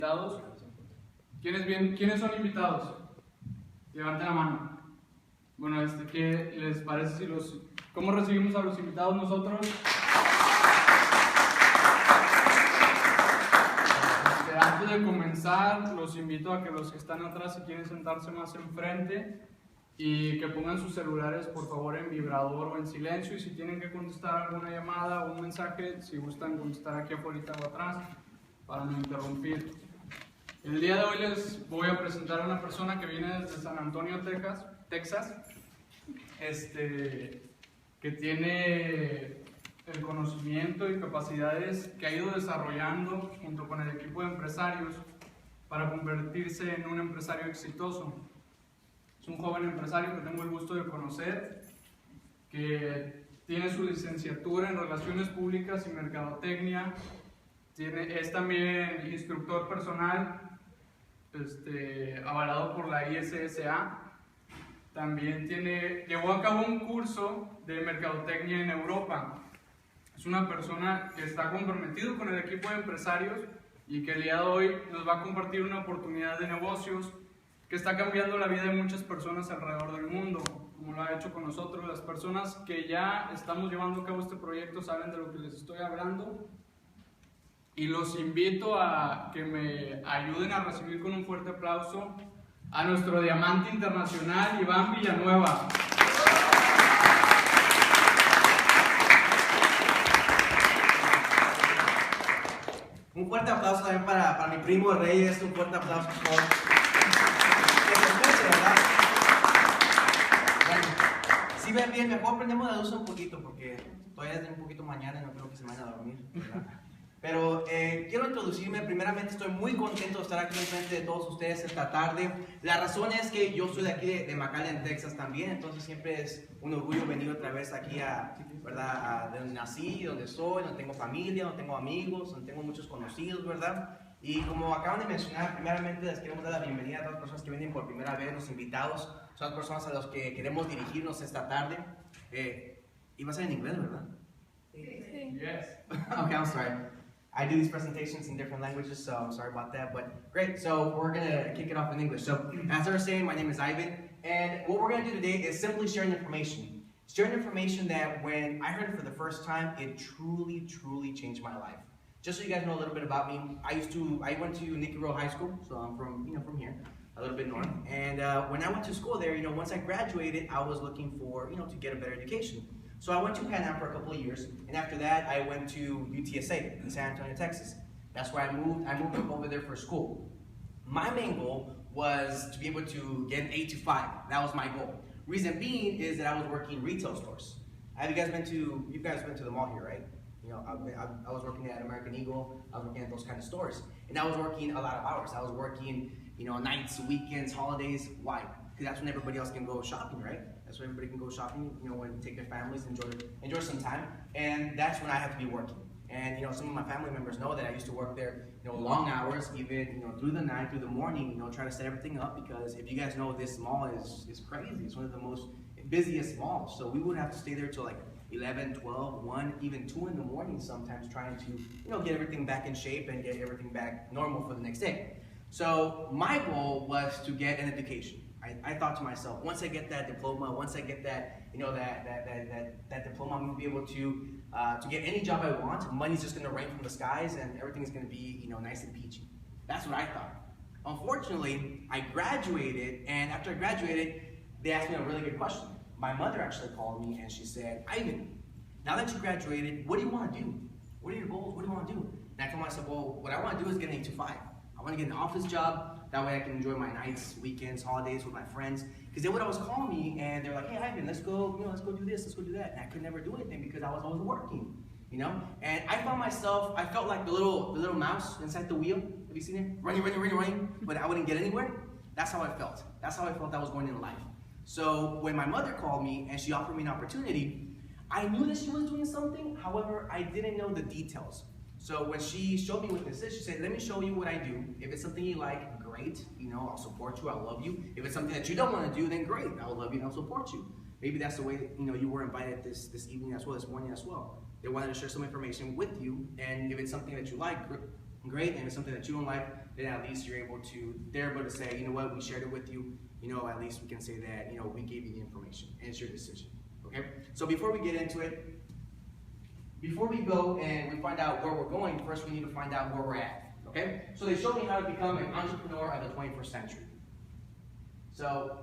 ¿Invitados? ¿Quiénes son invitados? Levanten la mano. Bueno, ¿qué les parece cómo recibimos a los invitados nosotros? Antes de comenzar, los invito a que los que están atrás, si quieren sentarse más enfrente, y que pongan sus celulares por favor en vibrador o en silencio, y si tienen que contestar alguna llamada o un mensaje, si gustan contestar aquí afuera o atrás para no interrumpir. El día de hoy les voy a presentar a una persona que viene desde San Antonio, Texas, que tiene el conocimiento y capacidades que ha ido desarrollando junto con el equipo de empresarios para convertirse en un empresario exitoso. Es un joven empresario que tengo el gusto de conocer, que tiene su licenciatura en Relaciones Públicas y Mercadotecnia, es también instructor personal, avalado por la ISSA. También llevó a cabo un curso de mercadotecnia en Europa. Es una persona que está comprometido con el equipo de empresarios y que el día de hoy nos va a compartir una oportunidad de negocios que está cambiando la vida de muchas personas alrededor del mundo, como lo ha hecho con nosotros. Las personas que ya estamos llevando a cabo este proyecto saben de lo que les estoy hablando, y los invito a que me ayuden a recibir con un fuerte aplauso a nuestro diamante internacional, Ivan Villanueva. Un fuerte aplauso también para mi primo Reyes, un fuerte aplauso por que se escuche, ¿verdad? Bueno, si ven bien, mejor prendemos la luz un poquito porque todavía es un poquito mañana y no creo que se vayan a dormir, ¿verdad? Pero quiero introducirme. Primeramente estoy muy contento de estar aquí enfrente de todos ustedes esta tarde. La razón es que yo soy de aquí de McAllen, Texas también, entonces siempre es un orgullo venir otra vez aquí ¿verdad? De donde nací, donde soy, donde tengo familia, donde tengo amigos, donde tengo muchos conocidos, ¿verdad? Y como acaban de mencionar, primeramente les queremos dar la bienvenida a todas las personas que vienen por primera vez, los invitados, son las personas a las que queremos dirigirnos esta tarde. Iba a ser en inglés, ¿verdad? Sí. Yes. Okay, I'm sorry. I do these presentations in different languages, so I'm sorry about that, but great. So we're gonna kick it off in English. So as I was saying, my name is Ivan, and what we're gonna do today is simply sharing information. Sharing information that when I heard it for the first time, it truly, truly changed my life. Just so you guys know a little bit about me, I went to Nicky Rowe High School, so I'm from here, a little bit north. And when I went to school there, once I graduated, I was looking for, to get a better education. So I went to Pan Am for a couple of years, and after that, I went to UTSA in San Antonio, Texas. That's where I moved up over there for school. My main goal was to be able to get an 8 to 5. That was my goal. Reason being is that I was working retail stores. You guys been to the mall here, right? I was working at American Eagle. I was working at those kind of stores, and I was working a lot of hours. I was working, nights, weekends, holidays. Why? Because that's when everybody else can go shopping, right? That's when everybody can go shopping, when take their families, enjoy some time, and that's when I have to be working. And some of my family members know that I used to work there, long hours, even through the night, through the morning, trying to set everything up. Because if you guys know, this mall is crazy. It's one of the most busiest malls. So we would have to stay there till like 11, 12, 1, even 2 in the morning sometimes, trying to get everything back in shape and get everything back normal for the next day. So my goal was to get an education. I thought to myself, once I get that diploma, once I get that, that diploma, I'm gonna be able to get any job I want. Money's just gonna rain from the skies, and everything's gonna be, nice and peachy. That's what I thought. Unfortunately, I graduated, and after I graduated, they asked me a really good question. My mother actually called me, and she said, Ivan, now that you graduated, what do you want to do? What are your goals? What do you want to do? And I told myself, well, what I want to do is get an 8 to 5. I want to get an office job. That way I can enjoy my nights, weekends, holidays with my friends. Because they would always call me and they're like, hey Ivan, let's go do this, let's go do that. And I could never do anything because I was always working, And I felt like the little mouse inside the wheel. Have you seen it? Running, but I wouldn't get anywhere. That's how I felt. That's how I felt I was going in life. So when my mother called me and she offered me an opportunity, I knew that she was doing something. However, I didn't know the details. So when she showed me what this is, she said, let me show you what I do. If it's something you like, great. I'll support you, I'll love you. If it's something that you don't want to do, then great. I'll love you and I'll support you. Maybe that's the way, you were invited this evening as well, this morning as well. They wanted to share some information with you, and if it's something that you like, great, and it's something that you don't like, then at least they're able to say, you know what, we shared it with you, at least we can say that, we gave you the information, and it's your decision, okay? So before we get into it, before we go and we find out where we're going, first we need to find out where we're at, okay? So they showed me how to become an entrepreneur of the 21st century. So,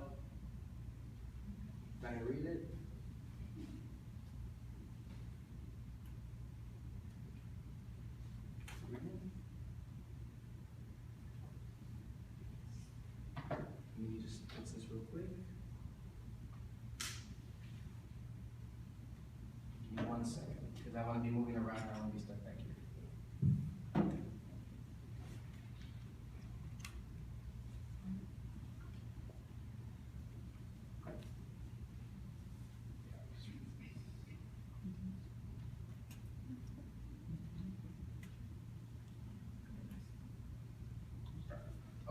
can I read it? Let me just fix this real quick. Give me 1 second, because I want to be moving around. I want to be stuck back here.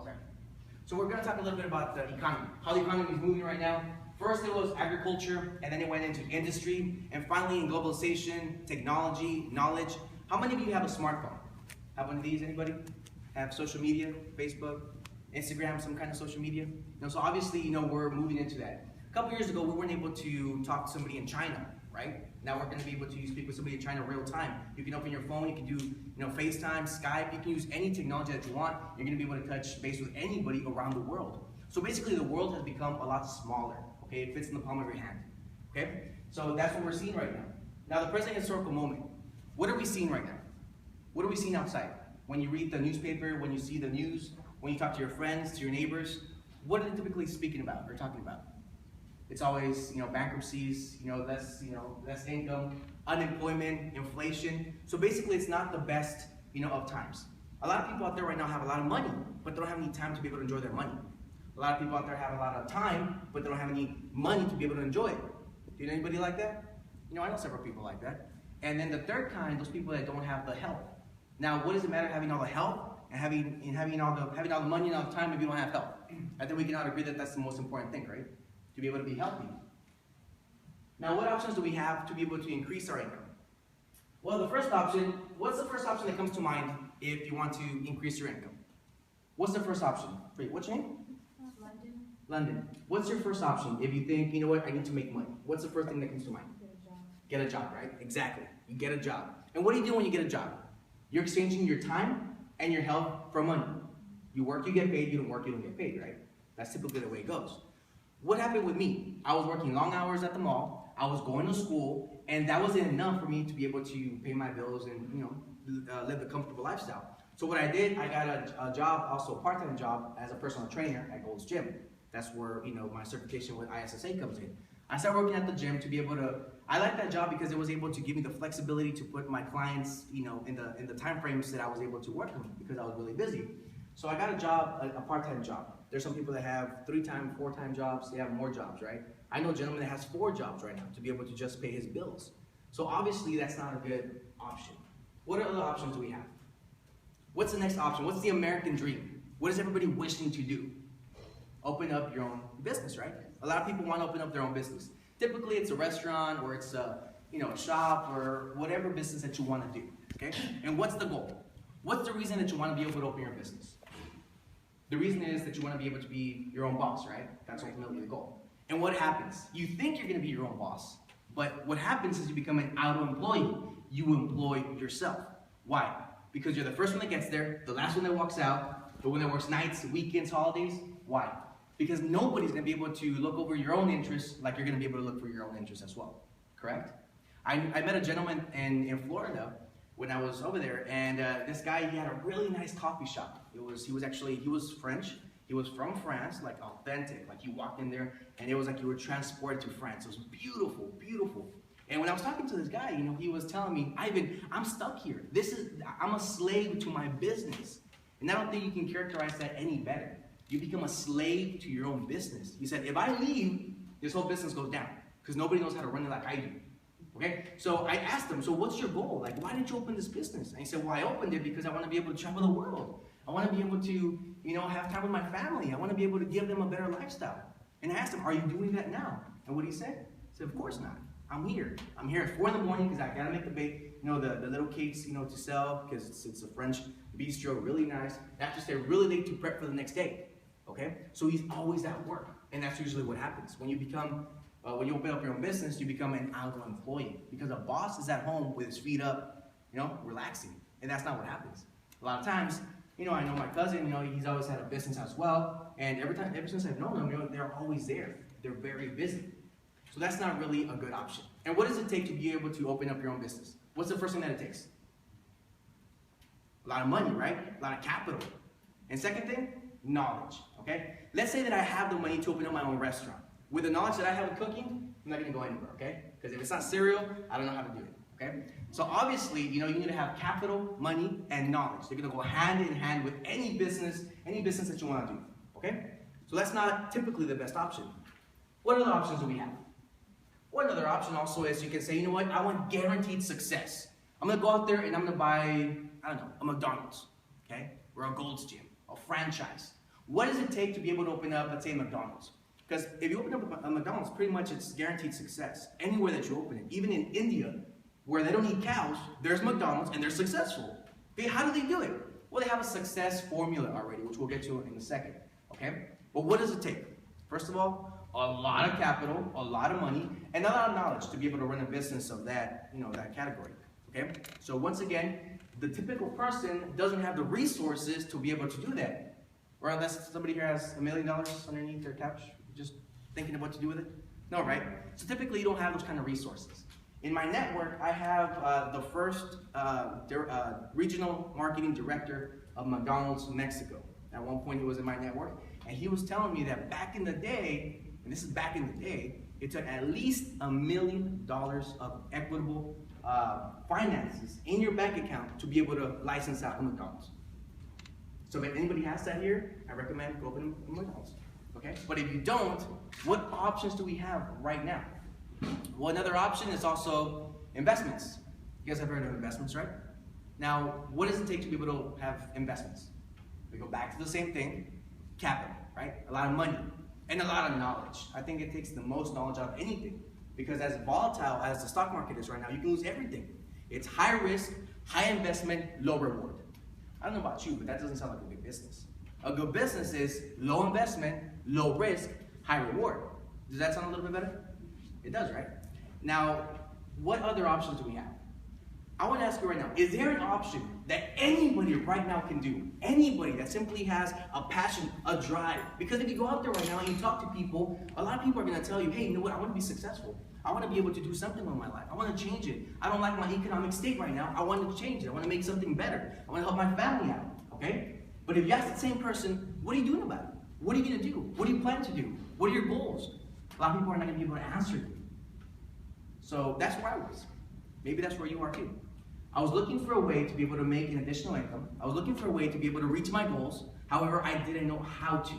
Okay. So we're going to talk a little bit about the economy, how the economy is moving right now. First it was agriculture, and then it went into industry, and finally in globalization, technology, knowledge. How many of you have a smartphone? Have one of these, anybody? Have social media, Facebook, Instagram, some kind of social media? So obviously, we're moving into that. A couple years ago, we weren't able to talk to somebody in China, right? Now we're going to be able to speak with somebody in China real time. You can open your phone, you can do FaceTime, Skype, you can use any technology that you want. You're going to be able to touch base with anybody around the world. So basically the world has become a lot smaller, okay? It fits in the palm of your hand, okay? So that's what we're seeing right now. Now the present historical moment, what are we seeing right now? What are we seeing outside? When you read the newspaper, when you see the news, when you talk to your friends, to your neighbors, what are they typically speaking about or talking about? It's always, bankruptcies, less income, unemployment, inflation. So basically, it's not the best, of times. A lot of people out there right now have a lot of money, but they don't have any time to be able to enjoy their money. A lot of people out there have a lot of time, but they don't have any money to be able to enjoy it. Do you know anybody like that? I know several people like that. And then the third kind, those people that don't have the health. Now, what does it matter having all the health and having all the money and all the time if you don't have health? I think we can all agree that that's the most important thing, right? To be able to be healthy. Now, what options do we have to be able to increase our income? Well, the first option, what's the first option that comes to mind if you want to increase your income? What's the first option? Wait, what's your name? London. London. What's your first option if you think, you know what, I need to make money? What's the first thing that comes to mind? Get a job. Get a job, right? Exactly. You get a job. And what do you do when you get a job? You're exchanging your time and your health for money. You work, you get paid. You don't work, you don't get paid, right? That's typically the way it goes. What happened with me? I was working long hours at the mall, I was going to school, and that wasn't enough for me to be able to pay my bills and live a comfortable lifestyle. So what I did, I got a job, also a part-time job as a personal trainer at Gold's Gym. That's where my certification with ISSA comes in. I started working at the gym to be able to, I like that job because it was able to give me the flexibility to put my clients in the time frames that I was able to work on because I was really busy. So I got a job, a part-time job. There's some people that have 3-time, 4-time jobs. They have more jobs, right? I know a gentleman that has 4 jobs right now to be able to just pay his bills. So obviously that's not a good option. What other options do we have? What's the next option? What's the American dream? What is everybody wishing to do? Open up your own business, right? A lot of people want to open up their own business. Typically it's a restaurant or it's a shop or whatever business that you want to do, okay? And what's the goal? What's the reason that you want to be able to open your business? The reason is that you want to be able to be your own boss, right? That's ultimately the goal. And what happens? You think you're going to be your own boss, but what happens is you become an auto-employee. You employ yourself. Why? Because you're the first one that gets there, the last one that walks out, the one that works nights, weekends, holidays. Why? Because nobody's going to be able to look over your own interests like you're going to be able to look for your own interests as well. Correct? I met a gentleman in Florida when I was over there, and this guy, he had a really nice coffee shop. He was French. He was from France, like authentic. Like you walked in there, and it was like you were transported to France. It was beautiful, beautiful. And when I was talking to this guy, he was telling me, Ivan, I'm stuck here. I'm a slave to my business. And I don't think you can characterize that any better. You become a slave to your own business. He said, if I leave, this whole business goes down because nobody knows how to run it like I do. Okay? So I asked him, so what's your goal? Like, why did you open this business? And he said, well, I opened it because I want to be able to travel the world. I want to be able to, have time with my family. I want to be able to give them a better lifestyle. And I asked him, are you doing that now? And what did he say? He said, of course not. I'm here. I'm here at 4 in the morning because I got to make the bake, the little cakes, to sell because it's a French bistro, really nice. They have to stay really late to prep for the next day. Okay? So he's always at work. And that's usually what happens. When you open up your own business, you become an idle employee. Because a boss is at home with his feet up, relaxing. And that's not what happens. A lot of times, I know my cousin, he's always had a business as well. And ever since I've known them, they're always there. They're very busy. So that's not really a good option. And what does it take to be able to open up your own business? What's the first thing that it takes? A lot of money, right? A lot of capital. And second thing, knowledge, okay? Let's say that I have the money to open up my own restaurant. With the knowledge that I have in cooking, I'm not gonna go anywhere, okay? Because if it's not cereal, I don't know how to do it, okay? So obviously, you need to have capital, money, and knowledge. They're gonna go hand in hand with any business that you wanna do, okay? So that's not typically the best option. What other options do we have? One other option also is you can say, I want guaranteed success. I'm gonna go out there and I'm gonna buy, a McDonald's, okay? Or a Gold's Gym, a franchise. What does it take to be able to open up, let's say, McDonald's? Because if you open up a McDonald's, pretty much it's guaranteed success. Anywhere that you open it, even in India, where they don't eat cows, there's McDonald's and they're successful. Okay, how do they do it? Well, they have a success formula already, which we'll get to in a second, okay? But what does it take? First of all, a lot of capital, a lot of money, and a lot of knowledge to be able to run a business of that, that category, okay? So once again, the typical person doesn't have the resources to be able to do that. Or unless somebody here has $1 million underneath their couch, just thinking of what to do with it. No, right? So typically you don't have those kind of resources. In my network, I have the first regional marketing director of McDonald's Mexico. At one point he was in my network, and he was telling me that back in the day, and this is back in the day, it took at least $1 million of equitable finances in your bank account to be able to license out a McDonald's. So if anybody has that here, I recommend go open a McDonald's. Okay? But if you don't, what options do we have right now? Well, another option is also investments. You guys have heard of investments, right? Now, what does it take to be able to have investments? We go back to the same thing, capital, right? A lot of money and a lot of knowledge. I think it takes the most knowledge out of anything, because as volatile as the stock market is right now, you can lose everything. It's high risk, high investment, low reward. I don't know about you, but that doesn't sound like a good business. A good business is low investment, low risk, high reward. Does that sound a little bit better? It does, right? Now, what other options do we have? I want to ask you right now, is there an option that anybody right now can do? Anybody that simply has a passion, a drive? Because if you go out there right now and you talk to people, a lot of people are going to tell you, hey, you know what, I want to be successful. I want to be able to do something with my life. I want to change it. I don't like my economic state right now. I want to change it. I want to make something better. I want to help my family out, okay? But if you ask the same person, what are you doing about it? What are you going to do? What do you plan to do? What are your goals? A lot of people are not going to be able to answer you. So that's where I was. Maybe that's where you are too. I was looking for a way to be able to make an additional income. I was looking for a way to be able to reach my goals. However, I didn't know how to.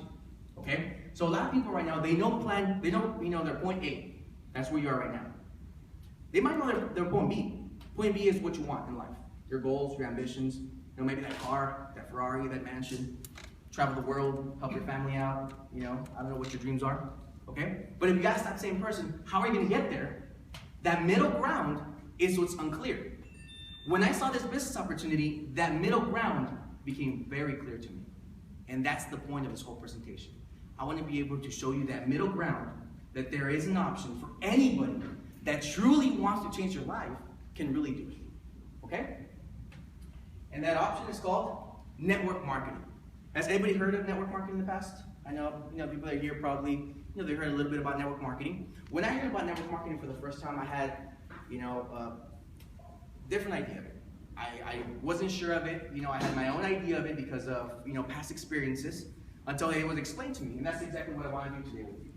Okay? So a lot of people right now, they know their point A. That's where you are right now. They might know their point B. Point B is what you want in life. Your goals, your ambitions. Maybe that car, that Ferrari, that mansion. Travel the world, help your family out. I don't know what your dreams are. Okay? But if you ask that same person, how are you going to get there? That middle ground is what's unclear. When I saw this business opportunity, that middle ground became very clear to me. And that's the point of this whole presentation. I want to be able to show you that middle ground, that there is an option for anybody that truly wants to change their life can really do it. Okay? And that option is called network marketing. Has anybody heard of network marketing in the past? I know, people that are here probably, they heard a little bit about network marketing. When I heard about network marketing for the first time, I had, a different idea of it. I wasn't sure of it. I had my own idea of it because of, past experiences until it was explained to me. And that's exactly what I want to do today with you.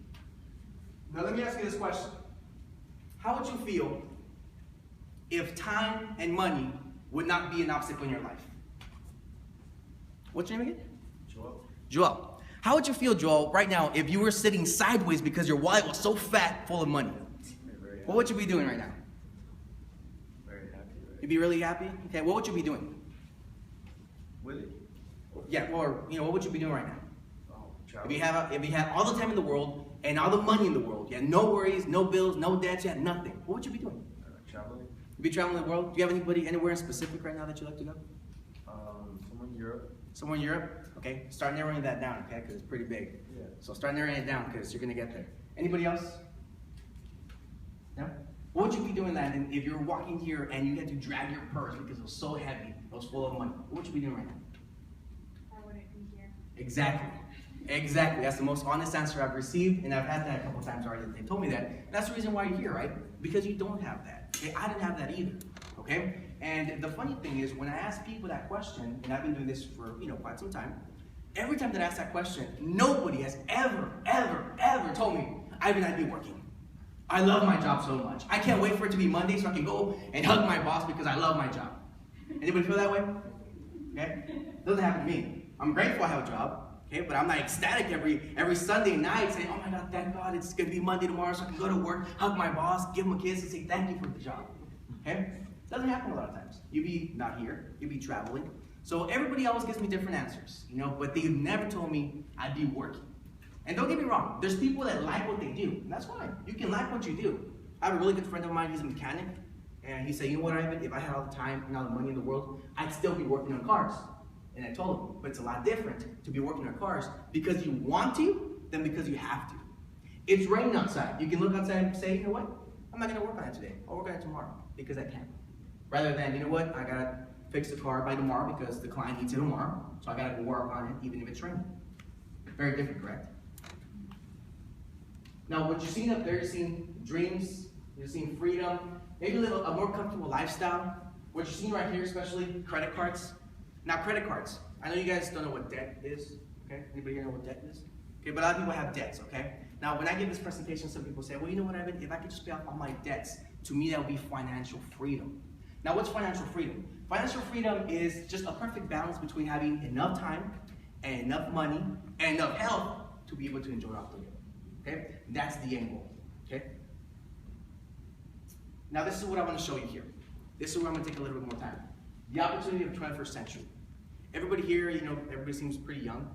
Now let me ask you this question. How would you feel if time and money would not be an obstacle in your life? What's your name again? Joel. How would you feel, Joel, right now if you were sitting sideways because your wallet was so fat full of money? What would you be doing right now? Very happy. Right? You'd be really happy? Okay, what would you be doing? Willie. Yeah, or what would you be doing right now? Travel. If you had all the time in the world and all the money in the world, you had no worries, no bills, no debts, you had nothing, what would you be doing? Traveling. You'd be traveling the world. Do you have anybody anywhere in specific right now that you'd like to go? Someone Europe. Somewhere in Europe? Okay, start narrowing that down, okay, because it's pretty big. Yeah. So start narrowing it down because you're going to get there. Anybody else? No? What would you be doing that if you're walking here and you had to drag your purse because it was so heavy, it was full of money? What would you be doing right now? I wouldn't be here. Exactly. Exactly. That's the most honest answer I've received, and I've had that a couple times already. They told me that. And that's the reason why you're here, right? Because you don't have that. Okay? I didn't have that either. Okay? And the funny thing is, when I ask people that question, and I've been doing this for quite some time, every time that I ask that question, nobody has ever told me, Ivan, I'd be working. I love my job so much. I can't wait for it to be Monday so I can go and hug my boss because I love my job. Anybody feel that way? Okay? Doesn't happen to me. I'm grateful I have a job. Okay, but I'm not ecstatic every Sunday night saying, oh my God, thank God it's going to be Monday tomorrow so I can go to work, hug my boss, give him a kiss, and say thank you for the job. Okay? Doesn't happen a lot of times. You be not here, you be traveling. So everybody always gives me different answers, but they've never told me I'd be working. And don't get me wrong, there's people that like what they do, and that's fine. You can like what you do. I have a really good friend of mine, he's a mechanic, and he said, you know what, Ivan, if I had all the time and all the money in the world, I'd still be working on cars. And I told him, but it's a lot different to be working on cars because you want to than because you have to. It's raining outside. You can look outside and say, you know what? I'm not going to work on it today. I'll work on it tomorrow because I can. Rather than, you know what? I got to fix the car by tomorrow because the client needs it tomorrow. So I got to go work on it even if it's raining. Very different, correct? Now, what you've seen up there, you've seen dreams, you've seen freedom, maybe live a more comfortable lifestyle. What you're seeing right here, especially credit cards. Now, credit cards. I know you guys don't know what debt is, okay? Anybody here know what debt is? Okay, but a lot of people have debts, okay? Now, when I give this presentation, some people say, well, you know what, Ivan, if I could just pay off all my debts, to me, that would be financial freedom. Now, what's financial freedom? Financial freedom is just a perfect balance between having enough time and enough money and enough health to be able to enjoy off the road, okay? That's the end goal, okay? Now, this is what I want to show you here. This is where I'm going to take a little bit more time. The opportunity of the 21st century. Everybody here, everybody seems pretty young.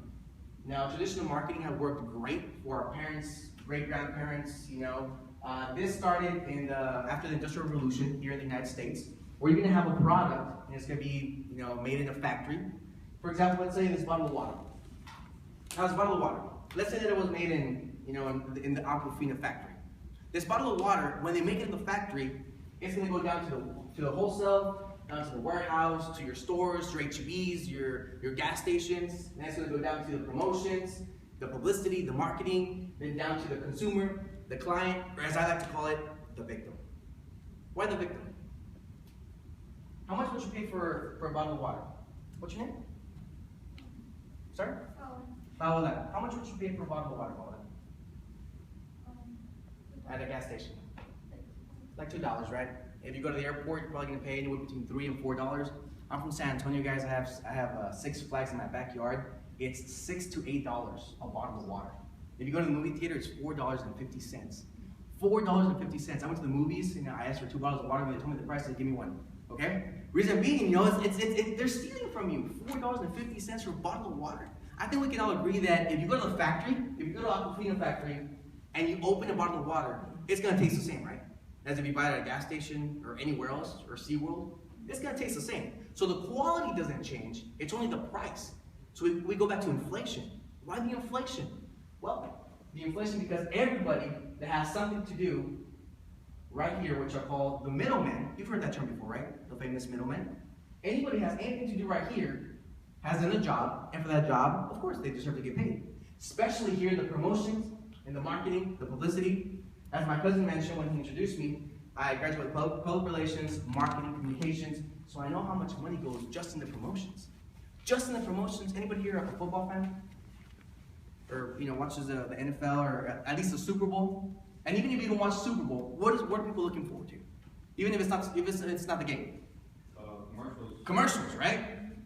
Now, traditional marketing has worked great for our parents, great-grandparents, This started after the Industrial Revolution here in the United States, where you're going to have a product, and it's going to be, made in a factory. For example, let's say this bottle of water. Now, this bottle of water. Let's say that it was made in the Aquafina factory. This bottle of water, when they make it in the factory, it's going to go down to the wholesale, down to the warehouse, to your stores, your HEBs, your gas stations, and that's going to go down to the promotions, the publicity, the marketing, then down to the consumer, the client, or as I like to call it, the victim. Why the victim? How much would you pay for a bottle of water? What's your name? Sorry? Paola. How much would you pay for a bottle of water, Paola? At a gas station? Like $2, right? If you go to the airport, you're probably going to pay anywhere between $3 and $4. I'm from San Antonio, guys. I have 6 Flags in my backyard. It's $6 to $8 a bottle of water. If you go to the movie theater, it's $4.50. $4.50. I went to the movies, I asked for 2 bottles of water, and they told me the price, they give me one. Okay? Reason being, they're stealing from you. $4.50 for a bottle of water. I think we can all agree that if you go to the factory, if you go to Aquafina factory, and you open a bottle of water, it's going to taste the same, right? As if you buy it at a gas station or anywhere else, or SeaWorld, it's going to taste the same. So the quality doesn't change, it's only the price. So we go back to inflation. Why the inflation? Well, the inflation because everybody that has something to do right here, which are called the middlemen, you've heard that term before, right? The famous middlemen. Anybody has anything to do right here has done a job, and for that job, of course, they deserve to get paid. Especially here in the promotions, in the marketing, the publicity. As my cousin mentioned when he introduced me, I graduated public relations, marketing, communications, so I know how much money goes just in the promotions. Just in the promotions. Anybody here a football fan? Or watches the NFL or at least the Super Bowl? And even if you don't watch Super Bowl, what are people looking forward to? Even if it's not the game. Commercials. Commercials, right?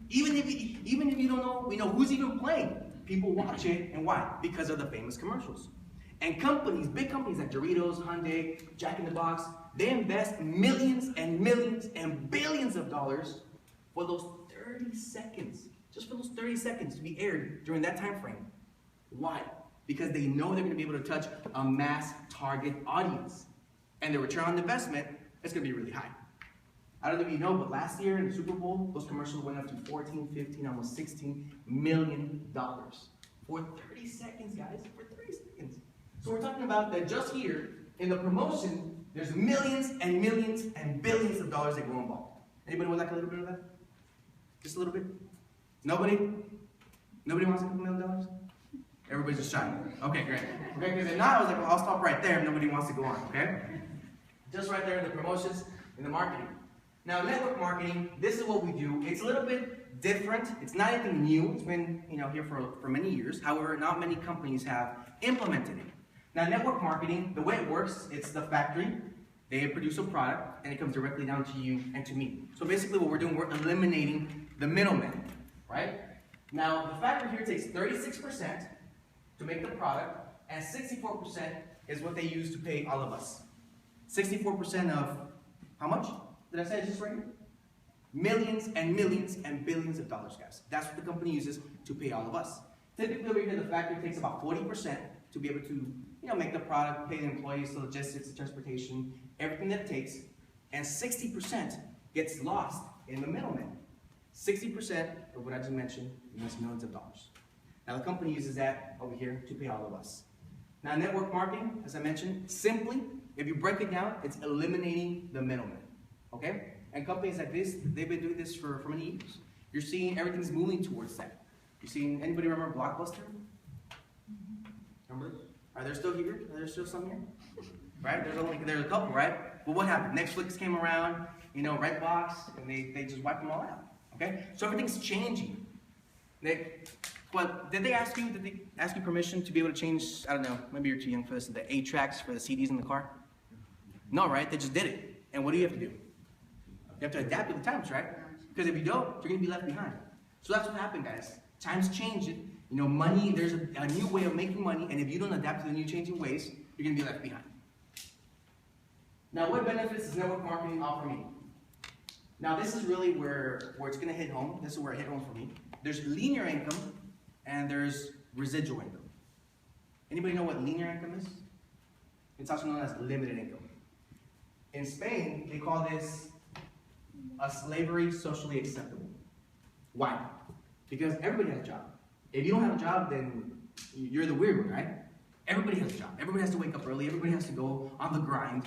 Even if you don't know, who's even playing. People watch it, and why? Because of the famous commercials. And companies, big companies like Doritos, Hyundai, Jack in the Box, they invest millions and millions and billions of dollars for those 30 seconds, just for those 30 seconds to be aired during that time frame. Why? Because they know they're going to be able to touch a mass target audience. And the return on investment is going to be really high. I don't know if you know, but last year in the Super Bowl, those commercials went up to 14, 15, almost $16 million. For 30 seconds, guys, for 30 seconds. So we're talking about that just here, in the promotion, there's millions and millions and billions of dollars that go involved. Anybody would like a little bit of that? Just a little bit? Nobody? Nobody wants a couple $1 million? Everybody's just shy. Okay, great. Okay, because if not, I was like, well, I'll stop right there if nobody wants to go on, okay? Just right there in the promotions, in the marketing. Now, network marketing, this is what we do. It's a little bit different. It's not anything new. It's been here for many years. However, not many companies have implemented it. Now, network marketing, the way it works, it's the factory. They produce a product, and it comes directly down to you and to me. So basically what we're doing, we're eliminating the middleman, right? Now, the factory here takes 36% to make the product, and 64% is what they use to pay all of us. 64% of how much? Did I say it just right here? Millions and millions and billions of dollars, guys. That's what the company uses to pay all of us. Typically over here, the factory takes about 40% to be able to make the product, pay the employees, the logistics, the transportation, everything that it takes, and 60% gets lost in the middleman. 60% of what I just mentioned is millions of dollars. Now the company uses that over here to pay all of us. Now network marketing, as I mentioned, simply, if you break it down, it's eliminating the middleman. Okay? And companies like this, they've been doing this for many years. You're seeing everything's moving towards that. You're seeing, anybody remember Blockbuster? Remember? Are there still here? Are there still some here? Right? There's a couple, right? But what happened? Netflix came around, Redbox, and they just wiped them all out. Okay? So everything's changing. But did they ask you permission to be able to change, I don't know, maybe you're too young for this, the 8 tracks for the CDs in the car? No, right? They just did it. And what do you have to do? You have to adapt to the times, right? Because if you don't, you're going to be left behind. So that's what happened, guys. Times change. Money, there's a new way of making money, and if you don't adapt to the new changing ways, you're going to be left behind. Now, what benefits does network marketing offer me? Now, this is really where it's going to hit home. This is where it hit home for me. There's linear income, and there's residual income. Anybody know what linear income is? It's also known as limited income. In Spain, they call this a slavery socially acceptable. Why? Because everybody has a job. If you don't have a job, then you're the weird one, right? Everybody has a job. Everybody has to wake up early. Everybody has to go on the grind.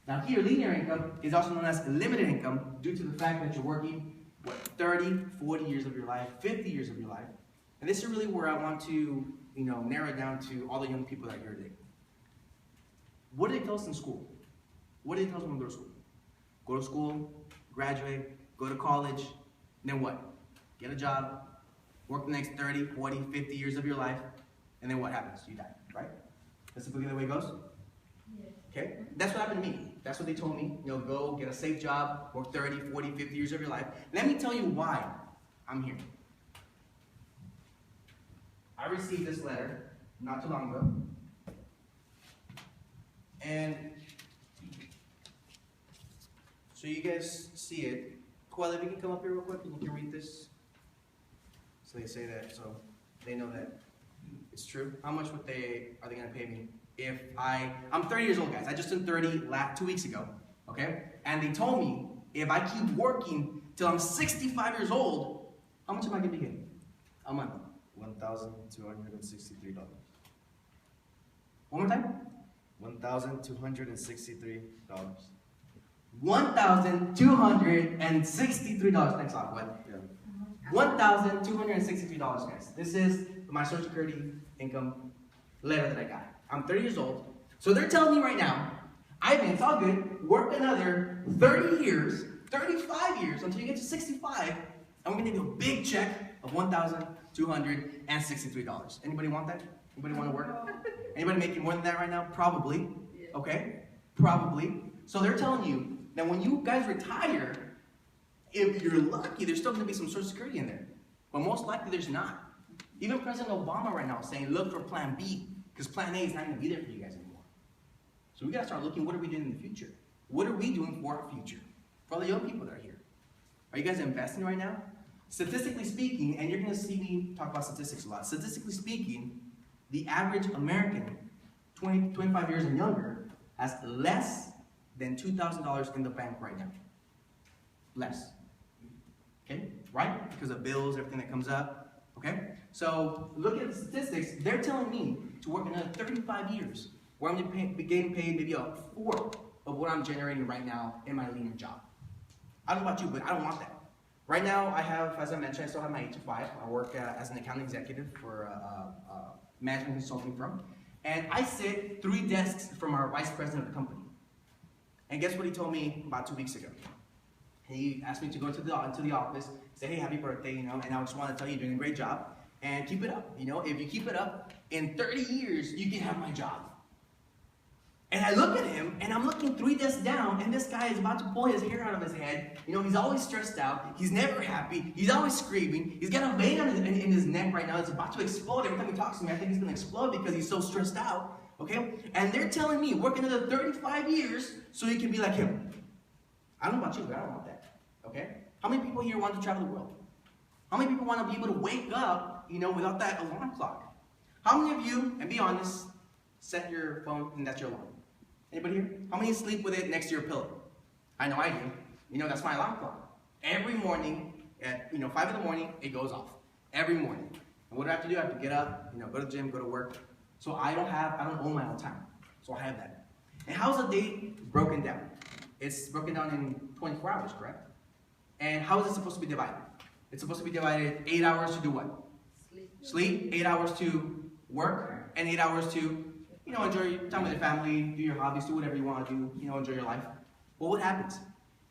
Now here, linear income is also known as limited income due to the fact that you're working, 30, 40 years of your life, 50 years of your life. And this is really where I want to, narrow it down to all the young people that are here today. What do they tell us in school? What do they tell us when we go to school? Go to school, graduate, go to college, then what? Get a job, work the next 30, 40, 50 years of your life, and then what happens? You die, right? That's typically the way it goes? Yeah. Okay? That's what happened to me. That's what they told me. Go get a safe job, work 30, 40, 50 years of your life. Let me tell you why I'm here. I received this letter not too long ago. And so you guys see it. Koala, if you can come up here real quick and you can read this. So they say that, so they know that it's true. How much are they going to pay me if I'm 30 years old, guys. I just turned 30 2 weeks ago, okay? And they told me if I keep working till I'm 65 years old, how much am I going to be getting a month? $1,263. One more time? $1,263. $1,263. Thanks a lot, bud. Yeah. $1,263, guys. This is my Social Security income letter that I got. I'm 30 years old. So they're telling me right now, Ivan, it's all good. Work another 30 years, 35 years until you get to 65, and we're going to give you a big check of $1,263. Anybody want that? Anybody want to work? Anybody making more than that right now? Probably. Okay? Probably. So they're telling you that when you guys retire, if you're lucky, there's still going to be some Social Security in there. But most likely there's not. Even President Obama right now is saying, look for Plan B, because Plan A is not going to be there for you guys anymore. So we got to start looking, what are we doing in the future? What are we doing for our future? For all the young people that are here. Are you guys investing right now? Statistically speaking, and you're going to see me talk about statistics a lot. Statistically speaking, the average American, 25 years and younger, has less than $2,000 in the bank right now. less. Okay, right? Because of bills, everything that comes up. Okay? So, looking at the statistics, they're telling me to work another 35 years, where I'm going to be getting paid maybe a fourth of what I'm generating right now in my leaner job. I don't know about you, but I don't want that. Right now, I have, as I mentioned, I still have my 8 to 5. I work as an account executive for a management consulting firm. And I sit 3 desks from our vice president of the company. And guess what he told me about 2 weeks ago? He asked me to go into the office, say, hey, happy birthday, and I just want to tell you you're doing a great job. And keep it up. If you keep it up, in 30 years, you can have my job. And I look at him, and I'm looking 3 desks down, and this guy is about to pull his hair out of his head. He's always stressed out. He's never happy. He's always screaming. He's got a vein in his neck right now. It's about to explode. Every time he talks to me, I think he's going to explode because he's so stressed out. Okay? And they're telling me, work another 35 years so you can be like him. I don't know about you, but I don't want that. Okay? How many people here want to travel the world? How many people want to be able to wake up, without that alarm clock? How many of you, and be honest, set your phone and that's your alarm? Anybody here? How many sleep with it next to your pillow? I know I do. That's my alarm clock. Every morning at 5 in the morning, it goes off. Every morning. And what do I have to do? I have to get up, go to the gym, go to work. So I don't own my own time. So I have that. And how's a day broken down? It's broken down in 24 hours, correct? And how is it supposed to be divided? It's supposed to be divided 8 hours to do what? Sleep. 8 hours to work, and 8 hours to enjoy your time with your family, do your hobbies, do whatever you want to do, enjoy your life. Well, what happens?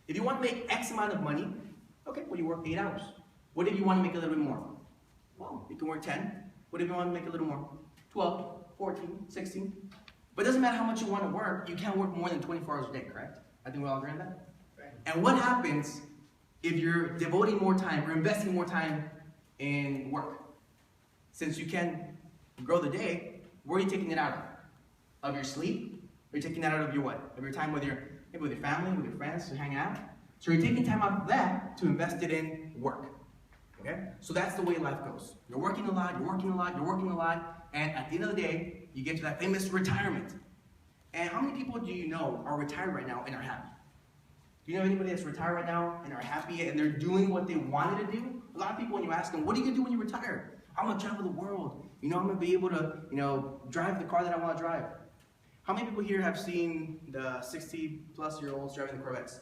If you want to make X amount of money, okay, well, you work 8 hours. What if you want to make a little bit more? Well, you can work 10. What if you want to make a little more? 12, 14, 16. But it doesn't matter how much you want to work, you can't work more than 24 hours a day, correct? I think we all agree on that? Right. And what happens if you're devoting more time or investing more time in work? Since you can grow the day, where are you taking it out of? Of your sleep? Or you're taking that out of your what? Of your time with maybe with your family, with your friends, to hang out? So you're taking time out of that to invest it in work. Okay? So that's the way life goes. You're working a lot, you're working a lot, you're working a lot, and at the end of the day, you get to that famous retirement. And how many people do you know are retired right now and are happy? Do you know anybody that's retired right now and are happy and they're doing what they wanted to do? A lot of people, when you ask them, what are you going to do when you retire? I'm going to travel the world. I'm going to be able to, drive the car that I want to drive. How many people here have seen the 60-plus-year-olds driving the Corvettes?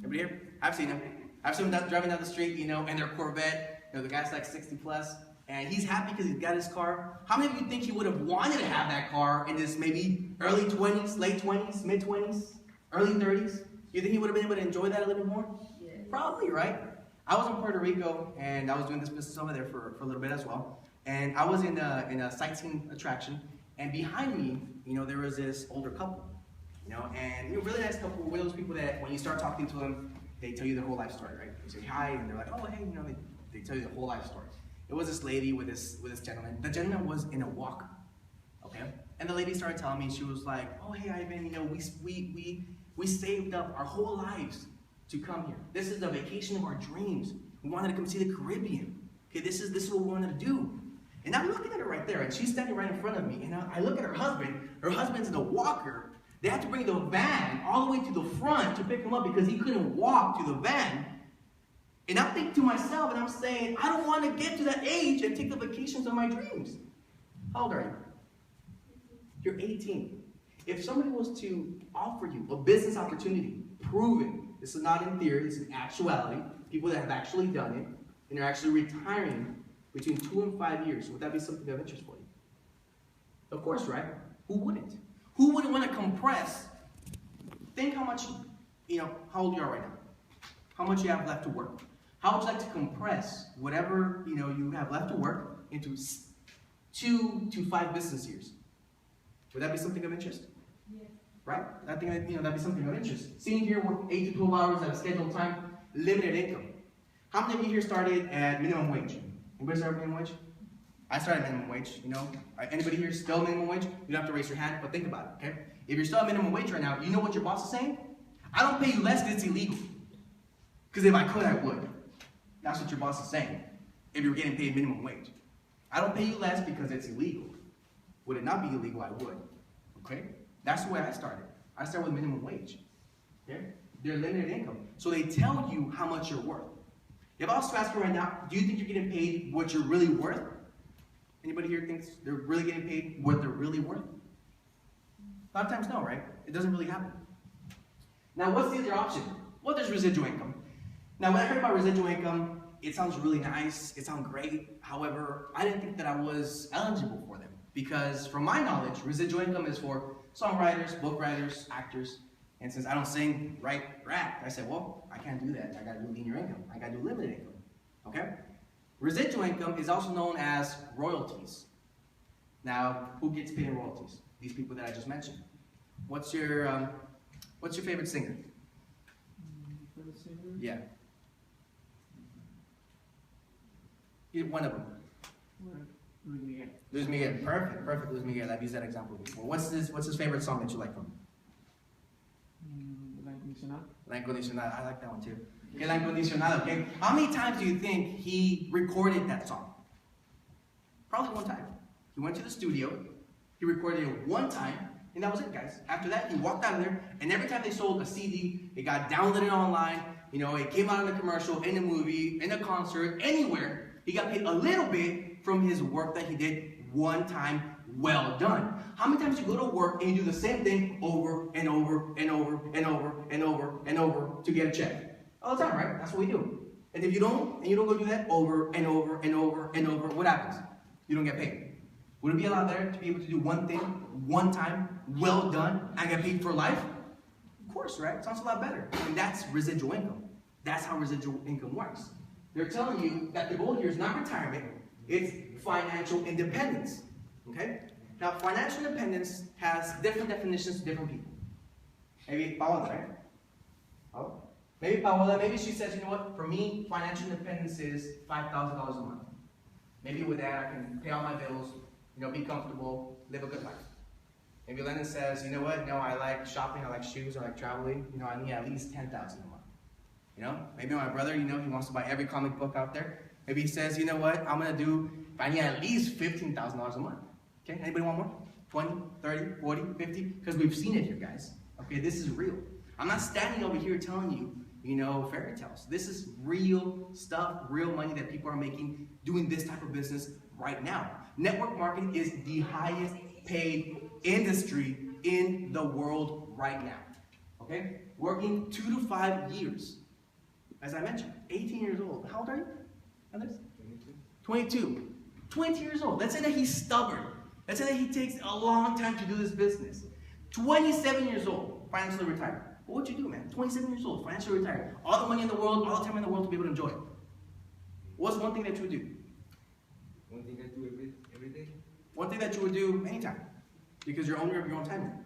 Everybody here? I've seen them. I've seen them driving down the street, in their Corvette. The guy's like 60-plus, and he's happy because he's got his car. How many of you think he would have wanted to have that car in his maybe early 20s, late 20s, mid-20s, early 30s? You think he would have been able to enjoy that a little bit more? Yeah. Probably, right? I was in Puerto Rico, and I was doing this business over there for a little bit as well. And I was in a sightseeing attraction, and behind me, there was this older couple, and really nice couple. One of those people that when you start talking to them, they tell you their whole life story, right? You say hi, and they're like, oh, hey, they tell you the whole life story. It was this lady with this gentleman. The gentleman was in a walker, okay? And the lady started telling me, she was like, oh, hey, Ivan, we saved up our whole lives to come here. This is the vacation of our dreams. We wanted to come see the Caribbean. Okay, this is what we wanted to do. And I'm looking at her right there, and she's standing right in front of me, and I look at her husband. Her husband's in a walker. They had to bring the van all the way to the front to pick him up because he couldn't walk to the van. And I'm thinking to myself, and I'm saying, I don't want to get to that age and take the vacations of my dreams. How old are you? You're 18. If somebody was to offer you a business opportunity, proven, this is not in theory, it's in actuality, people that have actually done it, and are actually retiring between 2 and 5 years, would that be something of interest for you? Of course, right? Who wouldn't? Who wouldn't want to compress? Think how much, how old you are right now. How much you have left to work. How would you like to compress whatever, you have left to work into 2 to 5 business years? Would that be something of interest? Yes. Right? I think that'd be something of interest. Sitting here work 8 to 12 hours at a scheduled time, limited income. How many of you here started at minimum wage? Anybody started minimum wage? I started minimum wage, Anybody here still minimum wage? You don't have to raise your hand, but think about it, okay? If you're still at minimum wage right now, you know what your boss is saying? I don't pay you less because it's illegal. Because if I could, I would. That's what your boss is saying. If you're getting paid minimum wage. I don't pay you less because it's illegal. Would it not be illegal, I would. Okay? That's the way I started. I started with minimum wage. Okay? They're limited income. So they tell you how much you're worth. If I was to ask you right now, do you think you're getting paid what you're really worth? Anybody here thinks they're really getting paid what they're really worth? A lot of times no, right? It doesn't really happen. Now, what's the other option? Well, there's residual income. Now, when I heard about residual income, it sounds really nice. It sounds great. However, I didn't think that I was eligible for them because, from my knowledge, residual income is for songwriters, book writers, actors. And since I don't sing, write, or act, I said, well, I can't do that. I gotta do linear income. I gotta do limited income. Okay? Residual income is also known as royalties. Now, who gets paid in royalties? These people that I just mentioned. What's your favorite singer? Favorite singer? Yeah. One of them. Luis Miguel. Luis Miguel. Perfect. Luis Miguel. I've used that example before. What's his favorite song that you like from him? La Incondicional. La Incondicional. I like that one too. Okay, La Incondicional. Okay. How many times do you think he recorded that song? Probably one time. He went to the studio. He recorded it one time, and that was it, guys. After that, he walked out of there, and every time they sold a CD, it got downloaded online. You know, it came out in a commercial, in a movie, in a concert, anywhere. He got paid a little bit from his work that he did one time. Well done. How many times you go to work and you do the same thing over and over and over and over and over and over to get a check? All the time, right? That's what we do. And if you don't go do that over and over and over and over, what happens? You don't get paid. Would it be a lot better to be able to do one thing, one time, well done, and get paid for life? Of course, right? Sounds a lot better. And that's residual income. That's how residual income works. They're telling you that the goal here is not retirement, it's financial independence. Okay? Now, financial independence has different definitions to different people. Maybe Paola, right? Oh. Maybe Paola, maybe she says, you know what, for me, financial independence is $5,000 a month. Maybe with that, I can pay all my bills, you know, be comfortable, live a good life. Maybe Lennon says, you know what, no, I like shopping, I like shoes, I like traveling, you know, I need at least $10,000 a month. You know, maybe my brother, you know, he wants to buy every comic book out there. Maybe he says, you know what, I'm going to do, if I need at least $15,000 a month. Okay, anybody want more? 20, 30, 40, 50? Because we've seen it here, guys. Okay, this is real. I'm not standing over here telling you, you know, fairy tales. This is real stuff, real money that people are making doing this type of business right now. Network marketing is the highest paid industry in the world right now. Okay? Working 2 to 5 years. As I mentioned, 18 years old. How old are you? Others? 22. 20 years old. Let's say that he's stubborn. Let's say that he takes a long time to do this business. 27 years old, financially retired. What would you do, man? 27 years old, financially retired. All the money in the world, all the time in the world to be able to enjoy it. What's one thing that you would do? One thing I do every day? One thing that you would do anytime. Because you're owner of your own time.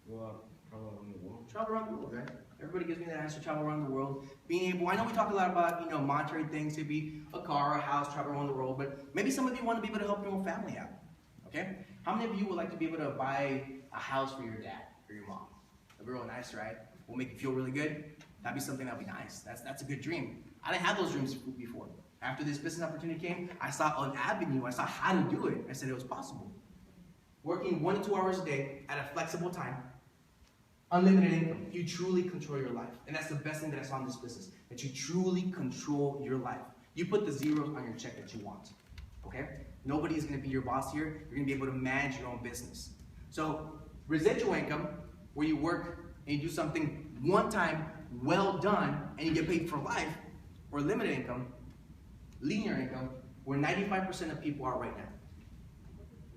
Well, travel around the world. Travel around the world, right? Everybody gives me that answer, travel around the world. Being able, I know we talk a lot about, you know, monetary things, to be a car, a house, travel around the world, but maybe some of you want to be able to help your own family out. Okay? How many of you would like to be able to buy a house for your dad or your mom? That'd be real nice, right? Will make you feel really good. That'd be something that'd be nice. That's a good dream. I didn't have those dreams before. After this business opportunity came, I saw an avenue. I saw how to do it. I said it was possible. Working 1 to 2 hours a day at a flexible time, unlimited income. You truly control your life. And that's the best thing that I saw in this business, that you truly control your life. You put the zeros on your check that you want. Okay? Nobody's going to be your boss here. You're going to be able to manage your own business. So, residual income, where you work and you do something one time, well done, and you get paid for life, or limited income, linear income, where 95% of people are right now.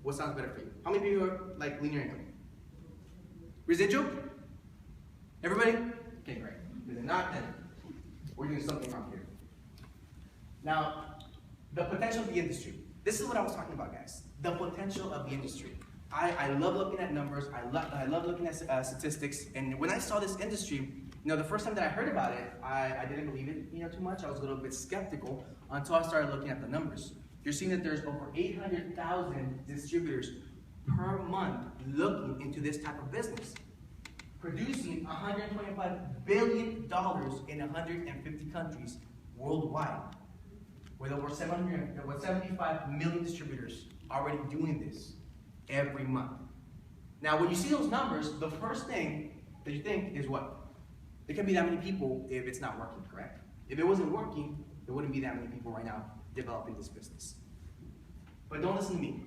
What sounds better for you? How many people are like linear income? Residual? Everybody? Okay, great. If not, then we're doing something wrong here. Now, the potential of the industry. This is what I was talking about, guys. The potential of the industry. I love looking at numbers. I love looking at statistics. And when I saw this industry, you know, the first time that I heard about it, I didn't believe it, you know, too much. I was a little bit skeptical until I started looking at the numbers. You're seeing that there's over 800,000 distributors per month looking into this type of business, producing $125 billion in 150 countries worldwide, with over 75 million distributors already doing this every month. Now, when you see those numbers, the first thing that you think is what? There can't be that many people if it's not working, correct? If it wasn't working, there wouldn't be that many people right now developing this business. But don't listen to me.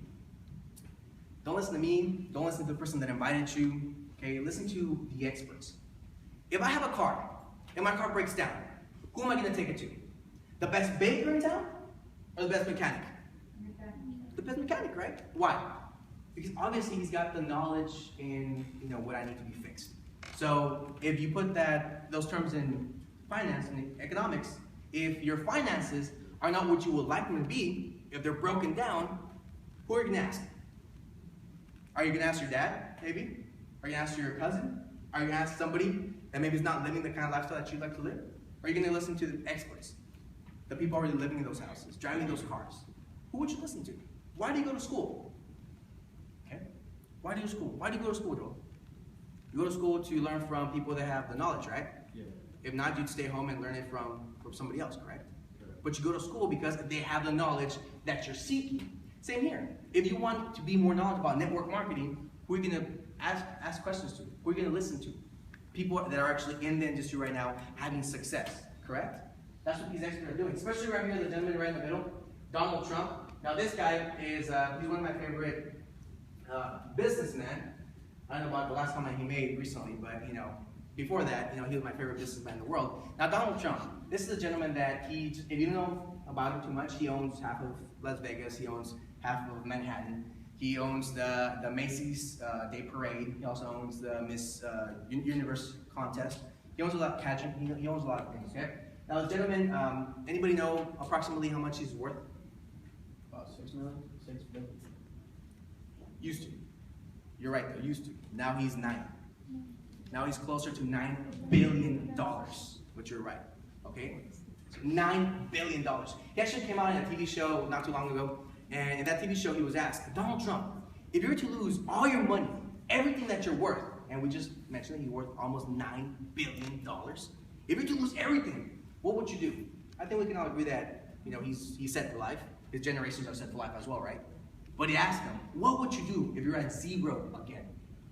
Don't listen to me. Don't listen to the person that invited you. Okay, listen to the experts. If I have a car and my car breaks down, who am I going to take it to? The best baker in town or the best mechanic? The best mechanic, right? Why? Because obviously he's got the knowledge in what I need to be fixed. So if you put those terms in finance and economics, if your finances are not what you would like them to be, if they're broken down, who are you going to ask? Are you going to ask your dad, maybe? Are you going to ask your cousin? Are you going to ask somebody that maybe is not living the kind of lifestyle that you'd like to live? Or are you going to listen to the experts? The people already living in those houses, driving those cars. Who would you listen to? Why do you go to school? Okay? Why do you go to school? Why do you go to school, Joel? You go to school to learn from people that have the knowledge, right? Yeah. If not, you'd stay home and learn it from somebody else, correct? But you go to school because they have the knowledge that you're seeking. Same here. If you want to be more knowledgeable about network marketing, who are you going to ask questions to? Who are you going to listen to? People that are actually in the industry right now having success, correct? That's what these experts are doing. Especially right here, the gentleman right in the middle, Donald Trump. Now this guy is, he's one of my favorite businessmen. I don't know about the last comment he made recently, but before that, he was my favorite businessman in the world. Now Donald Trump, this is a gentleman that if you don't know about him too much, he owns half of Las Vegas, he owns half of Manhattan, he owns the Macy's Day Parade, he also owns the Miss Universe contest, he owns a lot of pageant, he owns a lot of things, okay? Now this gentleman, anybody know approximately how much he's worth? About 6 million? 6 billion? Used to. You're right though, used to. Now he's 9. Now he's closer to $9 billion, which you're right, okay? So $9 billion. He actually came out in a TV show not too long ago, and in that TV show he was asked, Donald Trump, if you were to lose all your money, everything that you're worth, and we just mentioned that he's worth almost $9 billion, if you were to lose everything, what would you do? I think we can all agree that, he's set for life. His generations are set for life as well, right? But he asked him, what would you do if you're at zero again?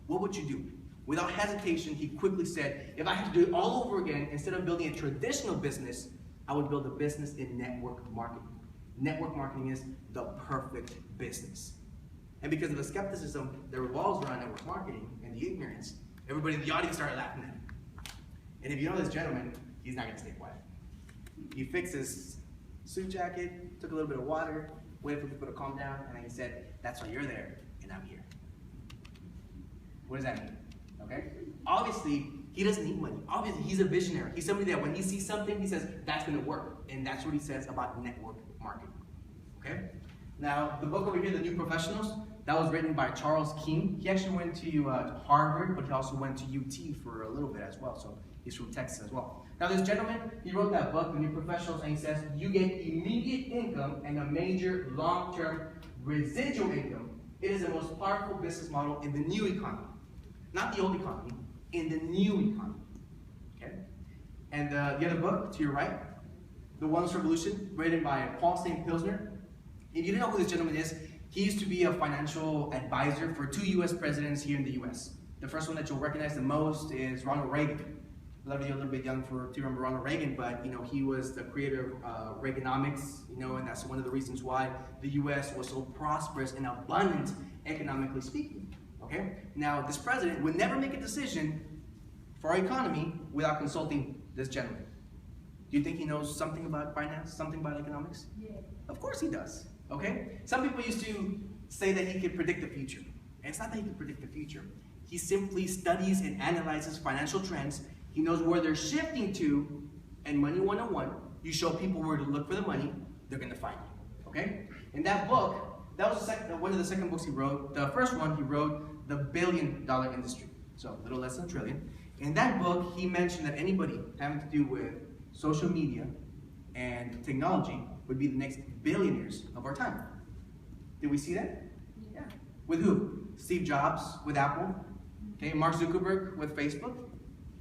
What would you do? Without hesitation, he quickly said, if I had to do it all over again, instead of building a traditional business, I would build a business in network marketing. Network marketing is the perfect business. And because of the skepticism that revolves around network marketing and the ignorance, everybody in the audience started laughing at him. And if you know this gentleman, he's not going to stay quiet. He fixed his suit jacket, took a little bit of water, waited for people to calm down, and then he said, that's why you're there, and I'm here. What does that mean? Okay? Obviously, he doesn't need money. Obviously, he's a visionary. He's somebody that when he sees something, he says, that's going to work. And that's what he says about network marketing. Okay? Now, the book over here, The New Professionals, that was written by Charles King. He actually went to Harvard, but he also went to UT for a little bit as well. So he's from Texas as well. Now, this gentleman, he wrote that book, The New Professionals, and he says, you get immediate income and a major long-term residual income. It is the most powerful business model in the new economy. Not the old economy, in the new economy. Okay? And the other book, to your right, The Wellness Revolution, written by Paul St. Pilsner. If you don't know who this gentleman is, he used to be a financial advisor for 2 U.S. presidents here in the U.S. The first one that you'll recognize the most is Ronald Reagan. A lot of you are a little bit young to remember Ronald Reagan, but he was the creator of Reaganomics, and that's one of the reasons why the U.S. was so prosperous and abundant, economically speaking. Okay? Now, this president would never make a decision for our economy without consulting this gentleman. Do you think he knows something about finance, something about economics? Yeah. Of course he does. Okay? Some people used to say that he could predict the future. And it's not that he can predict the future. He simply studies and analyzes financial trends. He knows where they're shifting to, and Money 101, you show people where to look for the money, they're going to find you. Okay? In that book, that was one of the second books he wrote. The first one he wrote, The $1 billion Industry. So a little less than a trillion. In that book, he mentioned that anybody having to do with social media and technology would be the next billionaires of our time. Did we see that? Yeah. With who? Steve Jobs with Apple. Okay, Mark Zuckerberg with Facebook.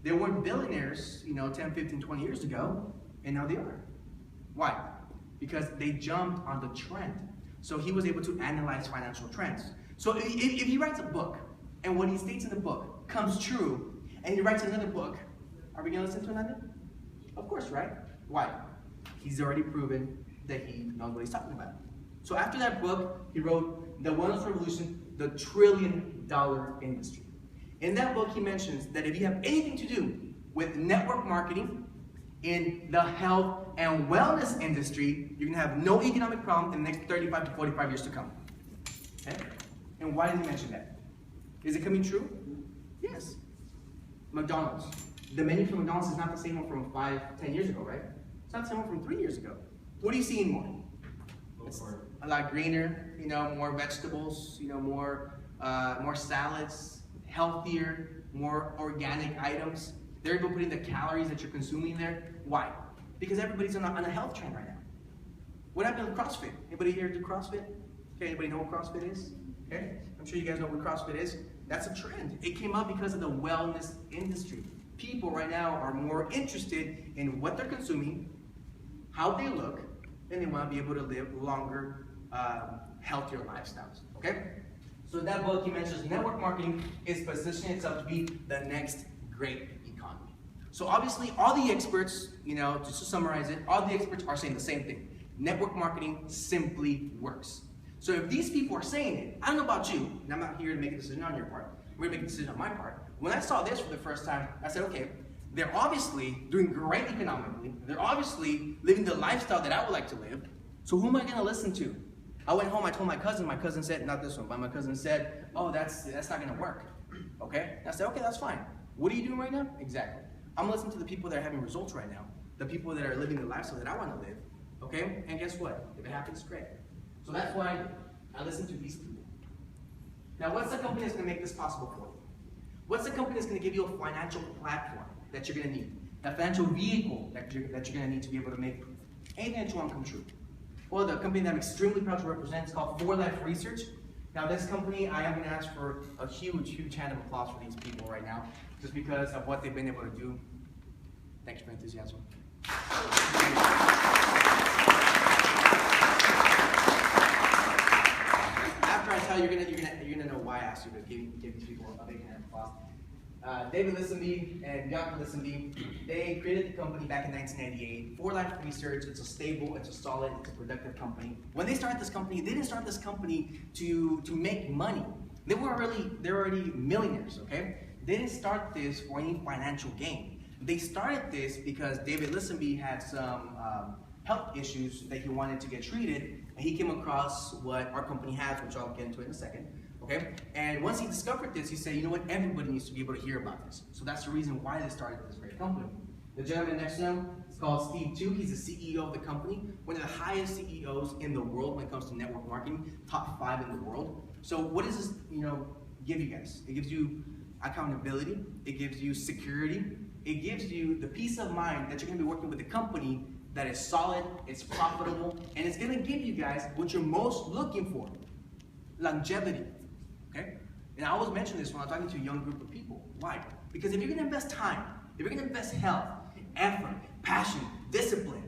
They weren't billionaires, 10, 15, 20 years ago, and now they are. Why? Because they jumped on the trend. So he was able to analyze financial trends. So if he writes a book, and what he states in the book comes true, and he writes another book Are we going to listen to Ivan? Of course, right? Why? He's already proven that he knows what he's talking about. So after that book, he wrote The Wellness Revolution, the $1 trillion industry. In that book, he mentions that if you have anything to do with network marketing in the health and wellness industry, you're going to have no economic problem in the next 35 to 45 years to come. Okay? And why did he mention that? Is it coming true? Yes. McDonald's. The menu from McDonald's is not the same one from 5, 10 years ago, right? It's not the same one from 3 years ago. What are you seeing more? It's a lot greener, more vegetables, more salads, healthier, more organic items. They're even putting the calories that you're consuming there. Why? Because everybody's on a health trend right now. What happened with CrossFit? Anybody here do CrossFit? Okay, anybody know what CrossFit is? Okay, I'm sure you guys know what CrossFit is. That's a trend. It came up because of the wellness industry. People right now are more interested in what they're consuming, how they look, and they want to be able to live longer, healthier lifestyles. Okay? So in that book, he mentions network marketing is positioning itself to be the next great economy. So obviously, all the experts, just to summarize it, all the experts are saying the same thing. Network marketing simply works. So if these people are saying it, I don't know about you, and I'm not here to make a decision on your part. We're going to make a decision on my part. When I saw this for the first time, I said, okay, they're obviously doing great economically. They're obviously living the lifestyle that I would like to live. So who am I going to listen to? I went home, I told my cousin said, not this one, but my cousin said, oh, that's not going to work. Okay? And I said, okay, that's fine. What are you doing right now? Exactly. I'm listening to the people that are having results right now, the people that are living the lifestyle that I want to live. Okay? And guess what? If it happens, great. So that's why I listen to these people. Now, what's the company that's going to make this possible for you? What's the company that's going to give you a financial platform that you're going to need? A financial vehicle that you're going to need to be able to make anything that you want come true? Well, the company that I'm extremely proud to represent is called 4Life Research. Now, this company, I am going to ask for a huge, huge hand of applause for these people right now, just because of what they've been able to do. Thanks for your enthusiasm. After I tell you, you're gonna know why I asked you to give these people a big hand of applause. David Listenby and Ivan Villanueva, they created the company back in 1998. 4Life Research, it's a stable, it's a solid, it's a productive company. When they started this company, they didn't start this company to make money. They're already millionaires, okay? They didn't start this for any financial gain. They started this because David Listenby had some health issues that he wanted to get treated, and he came across what our company has, which I'll get into in a second. Okay? And once he discovered this, he said, you know what, everybody needs to be able to hear about this. So that's the reason why they started this great company. The gentleman next to him is called Steve Tu. He's the CEO of the company, one of the highest CEOs in the world when it comes to network marketing, top 5 in the world. So what does this, give you guys? It gives you accountability, it gives you security, it gives you the peace of mind that you're gonna be working with a company that is solid, it's profitable, and it's gonna give you guys what you're most looking for, longevity. Okay? And I always mention this when I'm talking to a young group of people. Why? Because if you're going to invest time, if you're going to invest health, effort, passion, discipline,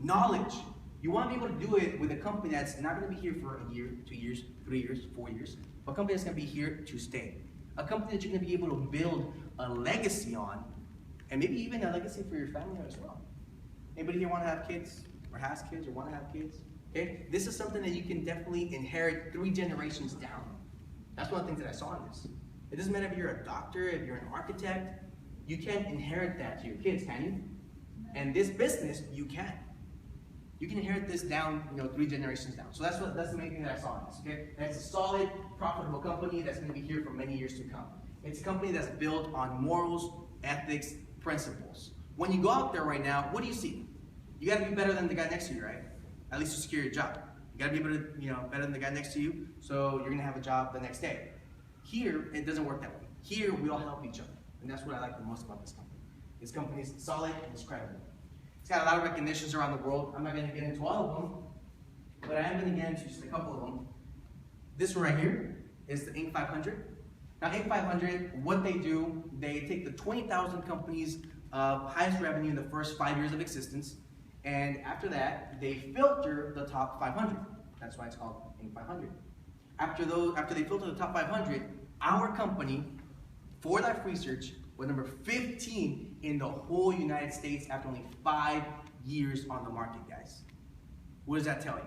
knowledge, you want to be able to do it with a company that's not going to be here for a year, 2 years, 3 years, 4 years, but a company that's going to be here to stay. A company that you're going to be able to build a legacy on, and maybe even a legacy for your family as well. Anybody here want to have kids, or has kids, or want to have kids? Okay? This is something that you can definitely inherit 3 generations down. That's one of the things that I saw in this. It doesn't matter if you're a doctor, if you're an architect, you can't inherit that to your kids, can you? And this business, you can. You can inherit this down, 3 generations down. So that's the main thing that I saw in this, okay? And it's a solid, profitable company that's going to be here for many years to come. It's a company that's built on morals, ethics, principles. When you go out there right now, what do you see? You got to be better than the guy next to you, right? At least to secure your job. You gotta be able to, better than the guy next to you, so you're gonna have a job the next day. Here, it doesn't work that way. Here, we all help each other, and that's what I like the most about this company. This company is solid and it's credible. It's got a lot of recognitions around the world. I'm not gonna get into all of them, but I am gonna get into just a couple of them. This one right here is the Inc. 500. Now, Inc. 500, what they do, they take the 20,000 companies of highest revenue in the first 5 years of existence, and after that, they filter the top 500. That's why it's called Inc. 500. After they filter the top 500, our company, 4Life Research, but number 15 in the whole United States after only 5 years on the market, guys. What does that tell you?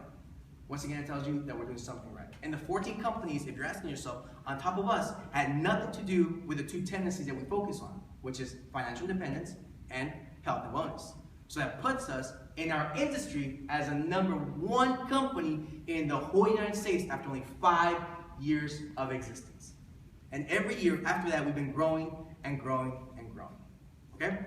Once again, it tells you that we're doing something right. And the 14 companies, if you're asking yourself, on top of us, had nothing to do with the two tendencies that we focus on, which is financial independence and health and wellness. So that puts us in our industry as a #1 company in the whole United States after only 5 years of existence. And every year after that, we've been growing and growing and growing. Okay?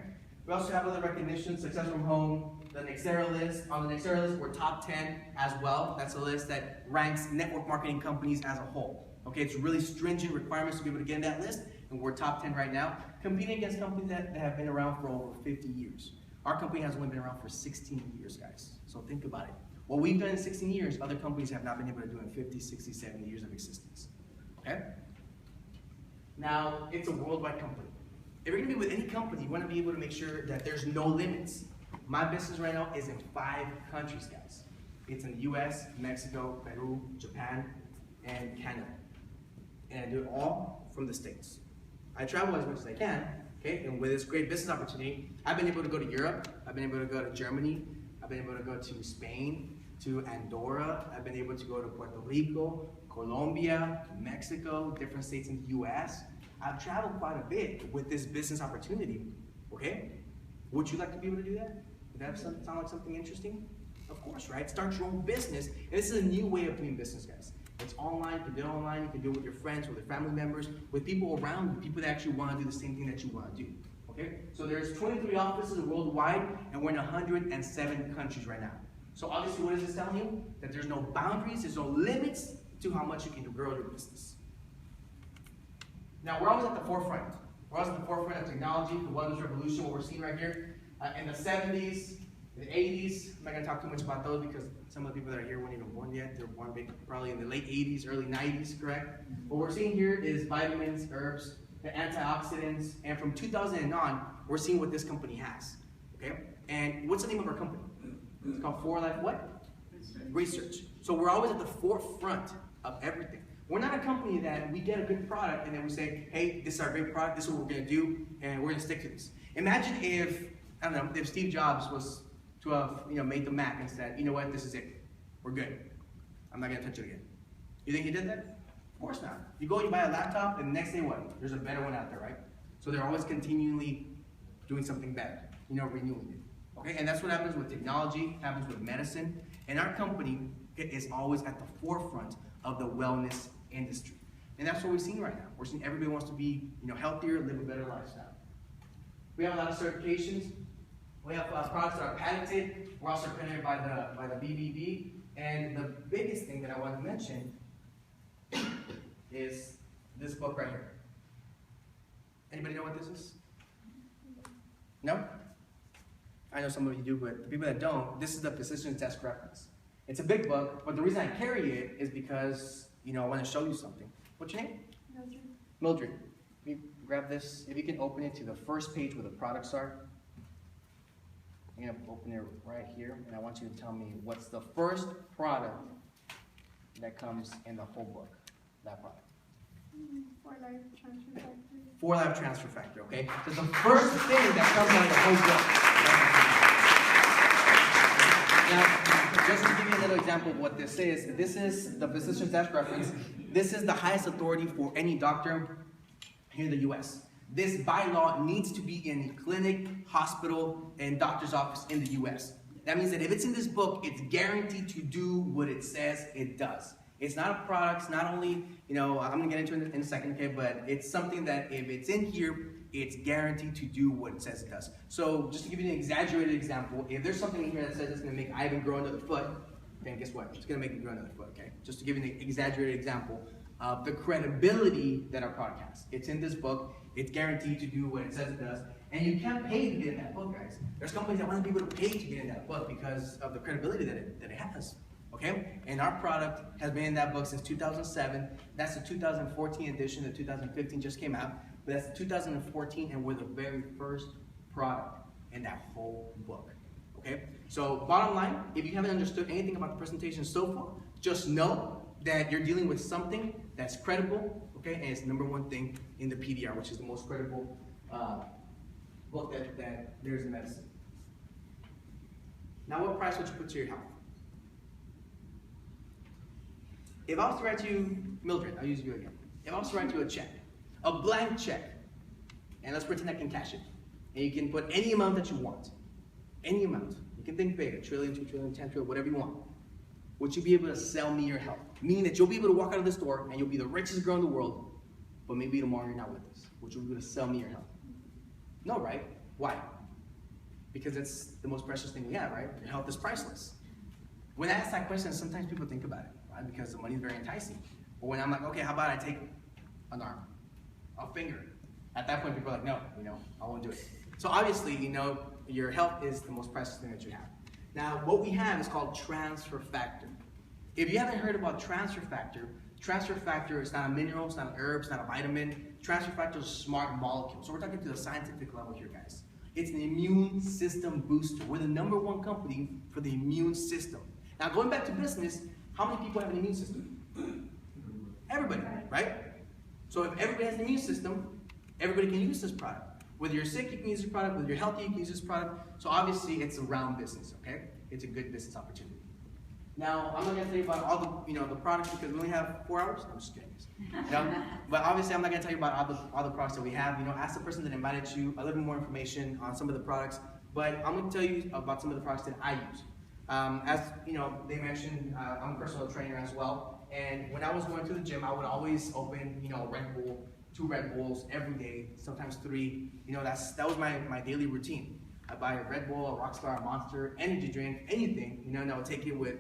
We also have other recognitions, Success from Home, the Nexera list. On the Nexera list, we're top 10 as well. That's a list that ranks network marketing companies as a whole. Okay, it's really stringent requirements to be able to get in that list, and we're top 10 right now, competing against companies that have been around for over 50 years. Our company has only been around for 16 years, guys. So think about it. What we've done in 16 years, other companies have not been able to do in 50, 60, 70 years of existence. Okay? Now, it's a worldwide company. If you're gonna be with any company, you wanna be able to make sure that there's no limits. My business right now is in 5 countries, guys. It's in the US, Mexico, Peru, Japan, and Canada. And I do it all from the States. I travel as much as I can, okay? And with this great business opportunity, I've been able to go to Europe, I've been able to go to Germany, I've been able to go to Spain, to Andorra, I've been able to go to Puerto Rico, Colombia, Mexico, different states in the US. I've traveled quite a bit with this business opportunity, okay? Would you like to be able to do that? Would that sound like something interesting? Of course, right? Start your own business. And this is a new way of doing business, guys. It's online, you can do it online, you can do it with your friends, with your family members, with people around you, people that actually want to do the same thing that you want to do, okay? So there's 23 offices worldwide, and we're in 107 countries right now. So obviously, what is this telling you? That there's no boundaries, there's no limits to how much you can grow your business. Now, we're always at the forefront. We're always at the forefront of technology, the wellness revolution, what we're seeing right here. In the 70s, the 80s, I'm not going to talk too much about those because some of the people that are here weren't even born yet. They were born probably in the late 80s, early 90s, correct? What we're seeing here is vitamins, herbs, the antioxidants, and from 2000 on, we're seeing what this company has, okay? And what's the name of our company? It's called 4life what? Research. So we're always at the forefront of everything. We're not a company that we get a good product and then we say, hey, this is our great product, this is what we're going to do, and we're going to stick to this. Imagine if, I don't know, if Steve Jobs was to have made the Mac and said, you know what, this is it. We're good. I'm not going to touch it again. You think he did that? Of course not. You go and you buy a laptop, and the next day what? There's a better one out there, right? So they're always continually doing something better, renewing it. Okay, and that's what happens with technology, happens with medicine, and our company is always at the forefront of the wellness industry. And that's what we're seeing right now. We're seeing everybody wants to be healthier, live a better lifestyle. We have a lot of certifications. We have products that are patented. We're also accredited by the BBB. And the biggest thing that I want to mention is this book right here. Anybody know what this is? No? I know some of you do, but the people that don't, this is the Physician's Desk Reference. It's a big book, but the reason I carry it is because, I want to show you something. What's your name? Mildred. Mildred. Can you grab this? If you can open it to the first page where the products are. I'm going to open it right here, and I want you to tell me what's the first product that comes in the whole book, that product. 4life Transfer Factory. 4life Transfer Factor, okay? So the first thing that comes out of the whole book. Now, just to give you a little example of what this is the Physician's Desk Reference. This is the highest authority for any doctor here in the U.S. This, by law, needs to be in a clinic, hospital, and doctor's office in the U.S. That means that if it's in this book, it's guaranteed to do what it says it does. It's not a product, it's not only, I'm going to get into it in a second, okay, but it's something that if it's in here, it's guaranteed to do what it says it does. So just to give you an exaggerated example, if there's something in here that says it's going to make Ivan grow another foot, then guess what? It's going to make him grow another foot, okay? Just to give you an exaggerated example of the credibility that our product has. It's in this book. It's guaranteed to do what it says it does. And you can't pay to get in that book, guys. There's companies that want people to pay to get in that book because of the credibility that it has. Okay? And our product has been in that book since 2007. That's the 2014 edition. The 2015 just came out. But that's the 2014, and we're the very first product in that whole book. Okay? So bottom line, if you haven't understood anything about the presentation so far, just know that you're dealing with something that's credible, okay? And it's #1 thing in the PDR, which is the most credible book that there's in medicine. Now, what price would you put to your health? If I was to write you, Mildred, I'll use you again. If I was to write you a check, a blank check, and let's pretend I can cash it, and you can put any amount that you want, any amount. You can think big, 1 trillion, 2 trillion, 10 trillion, whatever you want. Would you be able to sell me your health? Meaning that you'll be able to walk out of the store and you'll be the richest girl in the world, but maybe tomorrow you're not with us. Would you be able to sell me your health? No, right? Why? Because it's the most precious thing we have, right? Your health is priceless. When I ask that question, sometimes people think about it, right? Because the money is very enticing. But when I'm like, okay, how about I take an arm, a finger? At that point, people are like, no, I won't do it. So obviously, your health is the most precious thing that you have. Now, what we have is called transfer factor. If you haven't heard about transfer factor is not a mineral, it's not an herb, it's not a vitamin. Transfer factor is a smart molecule. So we're talking to the scientific level here, guys. It's an immune system booster. We're the #1 company for the immune system. Now, going back to business, how many people have an immune system? Everybody, right? So if everybody has an immune system, everybody can use this product. Whether you're sick, you can use this product. Whether you're healthy, you can use this product. So obviously, it's a round business, okay? It's a good business opportunity. Now, I'm not going to tell you about all the, the products because we only have 4 hours. I'm just kidding. But obviously, I'm not going to tell you about all the products that we have. Ask the person that invited you a little bit more information on some of the products. But I'm going to tell you about some of the products that I use. As they mentioned, I'm a personal trainer as well. And when I was going to the gym, I would always open, a Red Bull, 2 Red Bulls every day, sometimes 3. That was my daily routine. I buy a Red Bull, a Rockstar, a Monster, energy drink, anything, and I would take it with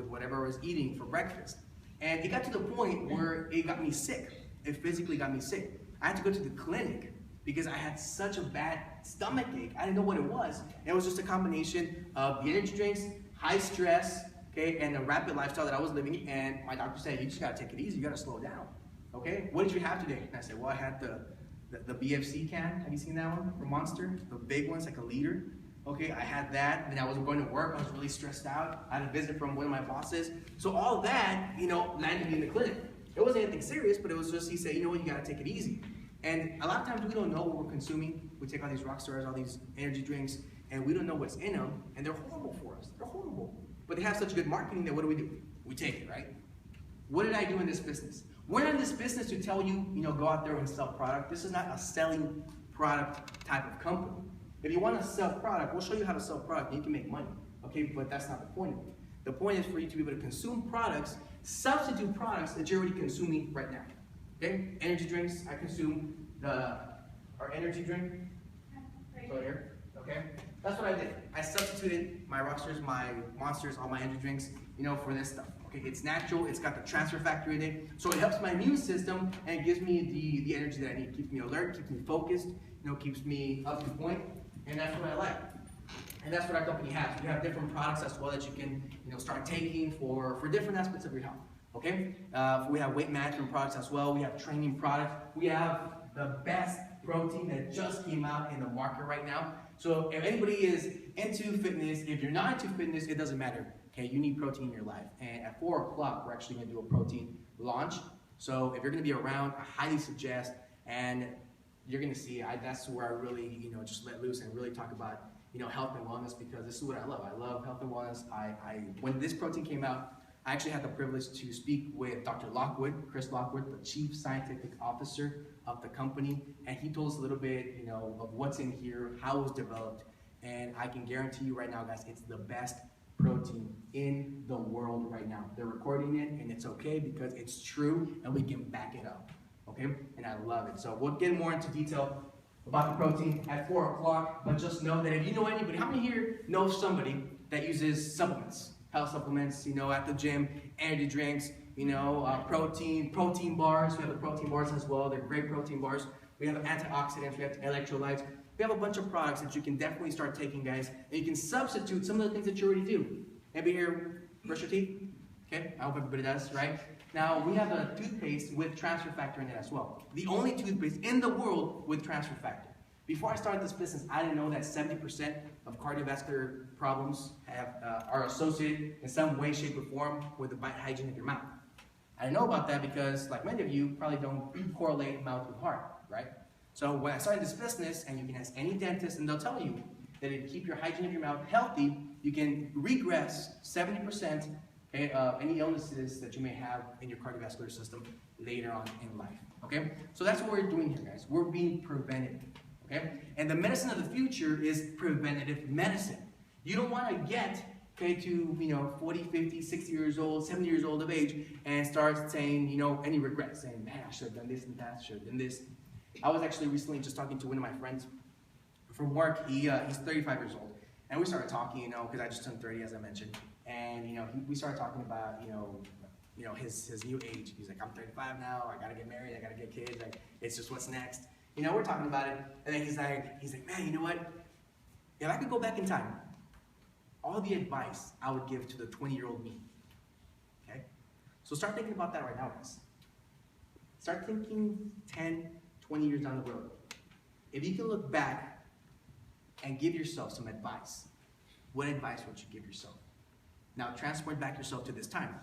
whatever I was eating for breakfast. And it got to the point where it got me sick. It physically got me sick. I had to go to the clinic because I had such a bad stomach ache. I didn't know what it was. And it was just a combination of the energy drinks, high stress, okay, and the rapid lifestyle that I was living. And my doctor said, you just gotta take it easy, you gotta slow down. Okay, what did you have today? And I said, well, I had the BFC can. Have you seen that one from Monster? The big one's like a liter. Okay, I had that. Then I wasn't going to work. I was really stressed out. I had a visit from one of my bosses. So all that, landed me in the clinic. It wasn't anything serious, but it was just, he said, you know what, you gotta take it easy. And a lot of times we don't know what we're consuming. We take all these Rockstars, all these energy drinks, and we don't know what's in them, and they're horrible for us. They're horrible. But they have such good marketing that what do? We take it, right? What did I do in this business? We're in this business to tell you, go out there and sell product. This is not a selling product type of company. If you want to sell product, we'll show you how to sell product and you can make money. Okay, but that's not the point of it. The point is for you to be able to consume products, substitute products that you're already consuming right now. Okay, energy drinks, I consume our energy drink. Right here. Okay, that's what I did. I substituted my Rockstars, my Monsters, all my energy drinks, for this stuff. Okay, it's natural, it's got the transfer factor in it, so it helps my immune system and it gives me the energy that I need. Keeps me alert, keeps me focused, keeps me up to point, and that's what I like. And that's what our company has. We have different products as well that you can, start taking for different aspects of your health. Okay, we have weight management products as well. We have training products. We have the best protein that just came out in the market right now. So if anybody is into fitness, if you're not into fitness, it doesn't matter. Okay, you need protein in your life. And at 4 o'clock, we're actually going to do a protein launch. So if you're going to be around, I highly suggest, and you're going to see, that's where I really, just let loose and really talk about, health and wellness, because this is what I love. I love health and wellness. When this protein came out, I actually had the privilege to speak with Dr. Lockwood, Chris Lockwood, the Chief Scientific Officer of the company, and he told us a little bit, of what's in here, how it was developed, and I can guarantee you right now, guys, it's the best protein in the world right now. They're recording it, and it's okay because it's true, and we can back it up, okay? And I love it. So we'll get more into detail about the protein at 4 o'clock, but just know that if you know anybody, how many here know somebody that uses supplements, health supplements, at the gym, energy drinks, protein bars. We have the protein bars as well. They're great protein bars. We have antioxidants, we have electrolytes. We have a bunch of products that you can definitely start taking, guys, and you can substitute some of the things that you already do. Maybe here, brush your teeth. Okay, I hope everybody does, right? Now, we have a toothpaste with transfer factor in it as well. The only toothpaste in the world with transfer factor. Before I started this business, I didn't know that 70% of cardiovascular problems are associated in some way, shape, or form with the bite hygiene of your mouth. I didn't know about that because, like many of you, probably don't correlate mouth with heart, right? So when I started this business, and you can ask any dentist, and they'll tell you that if you keep your hygiene of your mouth healthy, you can regress 70% okay, of any illnesses that you may have in your cardiovascular system later on in life. Okay? So that's what we're doing here, guys. We're being preventative. Okay? And the medicine of the future is preventative medicine. You don't want to get okay, to 40, 50, 60 years old, 70 years old of age, and start saying, any regrets, saying, man, I should have done this and that, should have done this. I was actually recently just talking to one of my friends from work. He's 35 years old, and we started talking, because I just turned 30, as I mentioned, and we started talking about, his new age. He's like, I'm 35 now. I gotta get married. I gotta get kids. Like, it's just what's next. We're talking about it, and then he's like, man, you know what? If I could go back in time, all the advice I would give to the 20-year-old me. Okay? So start thinking about that right now, guys. Start thinking 10, 20 years down the road. If you can look back and give yourself some advice, what advice would you give yourself? Now transport back yourself to this time.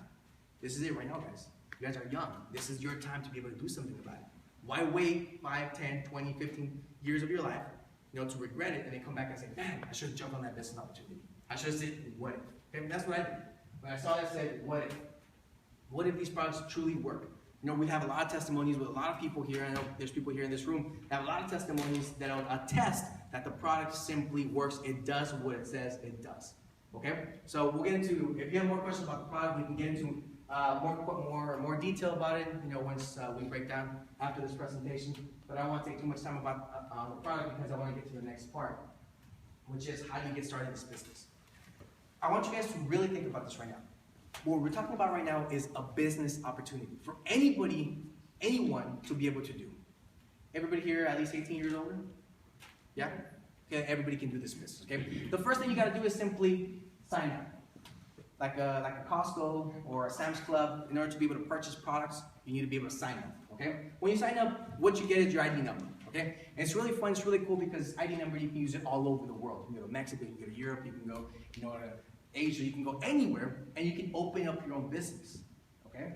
This is it right now, guys. You guys are young. This is your time to be able to do something about it. Why wait 5, 10, 20, 15 years of your life, to regret it, and then come back and say, man, I should have jumped on that business opportunity. I should have said, what if? Okay, that's what I did. When I saw that, I said, what if? What if these products truly work? We have a lot of testimonies with a lot of people here. I know there's people here in this room that have a lot of testimonies that will attest that the product simply works. It does what it says it does. Okay? So we'll get into, if you have more questions about the product, we can get into more detail about it, once we break down after this presentation. But I don't want to take too much time about the product because I want to get to the next part, which is how do you get started in this business. I want you guys to really think about this right now. What we're talking about right now is a business opportunity for anyone to be able to do. Everybody here at least 18 years older? Yeah? Okay, everybody can do this business, okay? The first thing you gotta do is simply sign up. Like a Costco or a Sam's Club, in order to be able to purchase products, you need to be able to sign up, okay? When you sign up, what you get is your ID number, okay? And it's really fun, it's really cool because ID number, you can use it all over the world. You can go to Mexico, you can go to Europe, you can go, to Asia, you can go anywhere, and you can open up your own business, okay?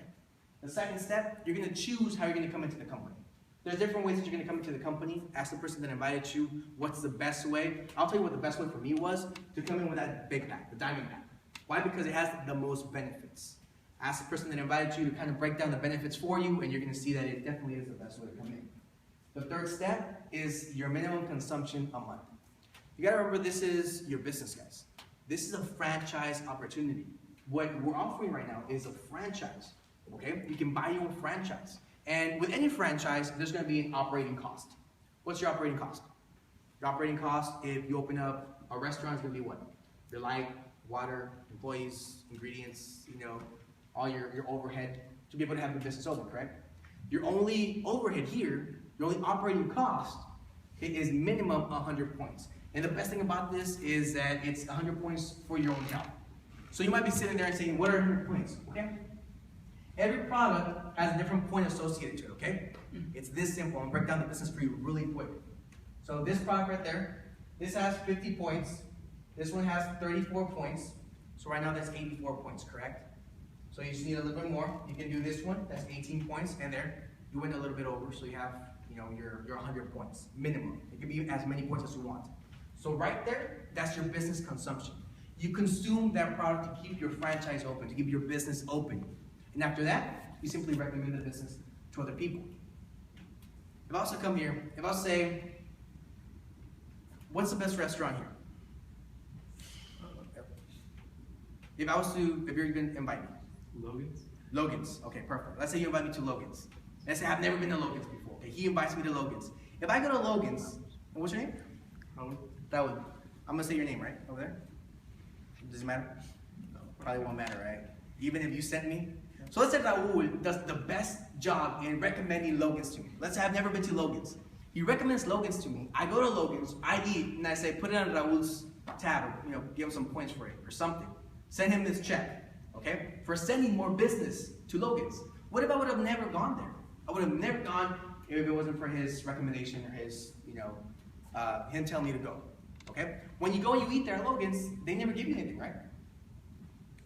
The second step, you're gonna choose how you're gonna come into the company. There's different ways that you're gonna come into the company. Ask the person that invited you, what's the best way? I'll tell you what the best way for me was, to come in with that big pack, the diamond pack. Why? Because it has the most benefits. Ask the person that invited you to kind of break down the benefits for you, and you're gonna see that it definitely is the best way to come in. The third step is your minimum consumption a month. You gotta remember, this is your business, guys. This is a franchise opportunity. What we're offering right now is a franchise, okay? You can buy your own franchise. And with any franchise, there's gonna be an operating cost. What's your operating cost? Your operating cost, if you open up a restaurant, is gonna be what? Your light, water, employees, ingredients, all your overhead to be able to have the business open, correct? Your only overhead here, your only operating cost, it is minimum 100 points. And the best thing about this is that it's 100 points for your own health. So you might be sitting there and saying, what are 100 points, okay? Every product has a different point associated to it, okay? It's this simple. I'm gonna break down the business for you really quick. So this product right there, this has 50 points. This one has 34 points. So right now that's 84 points, correct? So you just need a little bit more. You can do this one, that's 18 points, and there, you went a little bit over, so you have, your 100 points, minimum. It can be as many points as you want. So right there, that's your business consumption. You consume that product to keep your franchise open, to keep your business open. And after that, you simply recommend the business to other people. If I was to come here, if I was to say, what's the best restaurant here? If you're going to invite me. Logan's? Logan's, okay, perfect. Let's say you invite me to Logan's. Let's say I've never been to Logan's before. Okay, he invites me to Logan's. If I go to Logan's, and what's your name? I'm gonna say your name, right? Over there? Does it matter? No, probably won't matter, right? Even if you sent me. So let's say Raul does the best job in recommending Logan's to me. Let's say I've never been to Logan's. He recommends Logan's to me. I go to Logan's, I eat, and I say, put it on Raul's tab, or, give him some points for it, or something. Send him this check, okay? For sending more business to Logan's. What if I would have never gone there? I would have never gone if it wasn't for his recommendation or his, him telling me to go. Okay? When you go and you eat there at Logan's, they never give you anything, right?